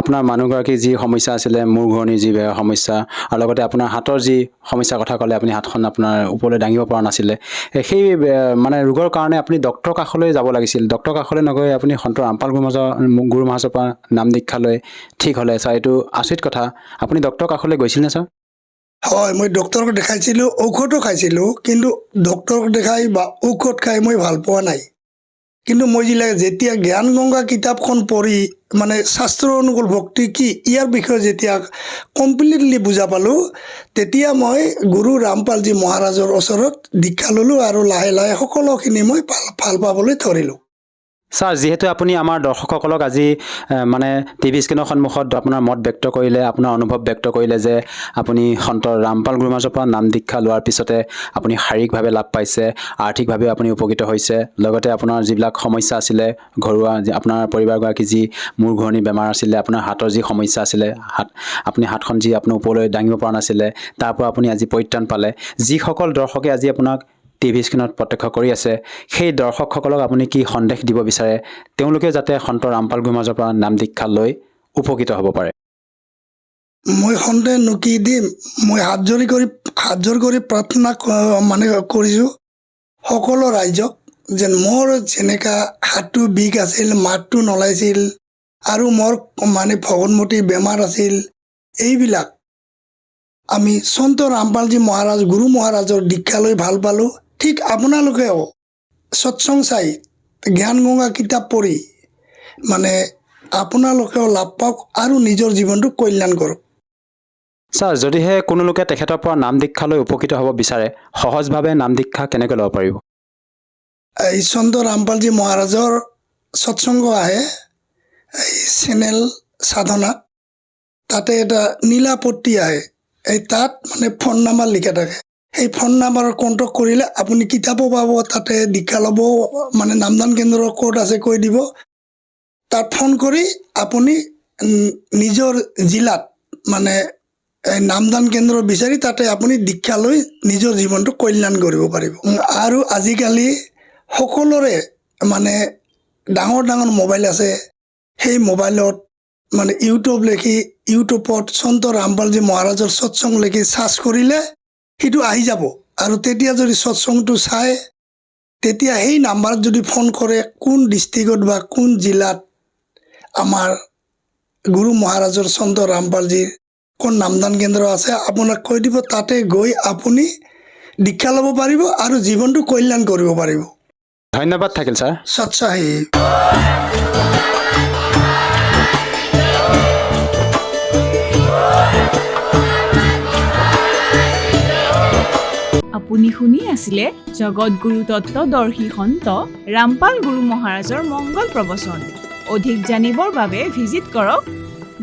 আপোনাৰ মানুহগৰাকীৰ যি সমস্যা আছিলে, মূৰ ঘূৰণিৰ যি সমস্যা, আৰু লগতে আপোনাৰ হাতৰ যি সমস্যাৰ কথা ক'লে, আপুনি হাতখন আপোনাৰ ওপৰলৈ দাঙিব পৰা নাছিলে, সেই মানে ৰোগৰ কাৰণে আপুনি ডক্টৰৰ কাষলৈ যাব লাগিছিল। ডক্টৰৰ কাষলৈ নগৈ আপুনি সন্ত ৰামপাল গুৰু মহাৰাজৰ পৰা নাম দীক্ষা লৈ ঠিক হ'লে। ছাৰ, এইটো আচৰিত কথা। আপুনি ডক্টৰৰ কাষলৈ গৈছিল নে ছাৰ? হয়, মই ডক্টৰক দেখাইছিলোঁ, ঔষধো খাইছিলোঁ, কিন্তু ডক্টৰক দেখাই বা ঔষধ খাই মই ভাল পোৱা নাই। কিন্তু মই যেতিয়া জ্ঞান গংগা কিতাপখন পঢ়ি মানে শাস্ত্ৰ অনুকূল ভক্তি কি ইয়াৰ বিষয়ে যেতিয়া কমপ্লিটলি বুজা পালোঁ, তেতিয়া মই গুৰু ৰামপালজী মহাৰাজৰ ওচৰত দীক্ষা ল'লোঁ আৰু লাহে লাহে সকলোখিনি মই ভাল পাবলৈ ধৰিলোঁ। ছাৰ, যিহেতু আপুনি আমাৰ দৰ্শকসকলক আজি মানে টিভি স্ক্ৰীণৰ সন্মুখত আপোনাৰ মত ব্যক্ত কৰিলে, আপোনাৰ অনুভৱ ব্যক্ত কৰিলে যে আপুনি সন্ত ৰামপাল গুৰু মহাৰাজৰ পৰা নাম দীক্ষা লোৱাৰ পিছতে আপুনি শাৰীৰিকভাৱে লাভ পাইছে, আৰ্থিকভাৱেও আপুনি উপকৃত হৈছে, লগতে আপোনাৰ যিবিলাক সমস্যা আছিলে ঘৰুৱা, আপোনাৰ পৰিবাৰগৰাকী যি মূৰ ঘূৰণি বেমাৰ আছিলে, আপোনাৰ হাতৰ যি সমস্যা আছিলে, আপুনি হাতখন যি আপোনাৰ ওপৰলৈ দাঙিব পৰা নাছিলে, তাৰ পৰা আপুনি আজি পৰিত্ৰাণ পালে। যিসকল দৰ্শকে আজি আপোনাক টিভি স্ক্ৰীণত প্ৰত্যক্ষ কৰি আছে, সেই দৰ্শকসকলক আপুনি কি সন্দেশ দিব বিচাৰে, তেওঁলোকে যাতে সন্ত ৰামপাল গুৰু মহাৰাজৰ পৰা নাম দীক্ষা লৈ উপকৃত হ'ব পাৰে? মই সন্দেহ নকি দিম। মই হাত জোৰ কৰি প্ৰাৰ্থনা কৰিছোঁ সকলো ৰাইজক, যেন মোৰ যেনেকা হাতটো বিষ আছিল, মাতটো নলাইছিল আৰু মোৰ মানে ভগনমতীৰ বেমাৰ আছিল, এইবিলাক আমি সন্ত ৰামপালজী মহাৰাজ গুৰু মহাৰাজৰ দীক্ষা লৈ ভাল পালোঁ। ঠিক আপোনালোকেও সৎসংগ চাই, জ্ঞান গংগা কিতাপ পঢ়ি মানে আপোনালোকেও লাভ পাওক আৰু নিজৰ জীৱনটো কল্যাণ কৰক। ছাৰ, যদিহে কোনো লোকে তেখেতৰ পৰা নাম দীক্ষা লৈ উপকৃত হ'ব বিচাৰে, সহজভাৱে নাম দীক্ষা কেনেকৈ ল'ব পাৰিব? এই সন্ত ৰামপালজী মহাৰাজৰ সৎসংগ আহে এই চেনেল সাধনা, তাতে এটা নীলাপট্টি আহে, এই তাত মানে ফোন নাম্বাৰ লিখা থাকে। সেই ফোন নাম্বাৰত কণ্টেক্ট কৰিলে আপুনি কিতাপো পাব, তাতে দীক্ষা ল'ব, মানে নামদান কেন্দ্ৰৰ ক'ত আছে কৈ দিব। তাত ফোন কৰি আপুনি নিজৰ জিলাত মানে নামদান কেন্দ্ৰ বিচাৰি তাতে আপুনি দীক্ষা লৈ নিজৰ জীৱনটো কল্যাণ কৰিব পাৰিব। আৰু আজিকালি সকলোৰে মানে ডাঙৰ ডাঙৰ মোবাইল আছে, সেই মোবাইলত মানে ইউটিউবত সন্ত ৰামপালজী মহাৰাজৰ সৎসংগ লিখি চাৰ্চ কৰিলে সেইটো আহি যাব। আৰু তেতিয়া যদি সৎসংগটো চাই, তেতিয়া সেই নাম্বাৰত যদি ফোন কৰে, কোন ডিষ্ট্ৰিক্টত বা কোন জিলাত আমাৰ গুৰু মহাৰাজৰ সন্ত ৰামপালজীৰ কোন নামদান কেন্দ্ৰ আছে, আপোনাক কৈ দিব, তাতে গৈ আপুনি দীক্ষা ল'ব পাৰিব আৰু জীৱনটো কল্যাণ কৰিব পাৰিব। ধন্যবাদ থাকিল ছাৰ। সৎসাহী। আপুনি শুনি আছিলে জগতগুৰু তত্ত্বদৰ্শী সন্ত ৰামপাল গুৰু মহাৰাজৰ মংগল প্ৰবচন। অধিক জানিবৰ বাবে ভিজিট কৰক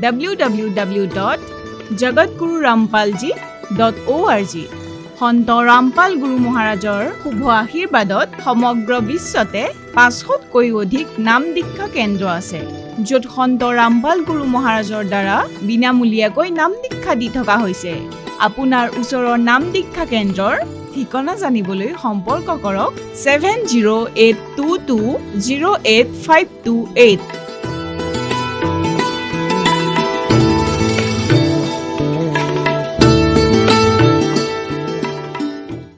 www.jagatgururampalji.org। সন্ত ৰামপাল গুৰু মহাৰাজৰ শুভ আশীৰ্বাদত সমগ্ৰ বিশ্বতে 500তকৈও অধিক নাম দীক্ষা কেন্দ্ৰ আছে, য'ত সন্ত ৰামপাল গুৰু মহাৰাজৰ দ্বাৰা বিনামূলীয়াকৈ নাম দীক্ষা দি থকা হৈছে। আপোনাৰ ওচৰৰ নাম দীক্ষা কেন্দ্ৰৰ ঠিকনা জানিবলৈ সম্পৰ্ক কৰক 7082208528।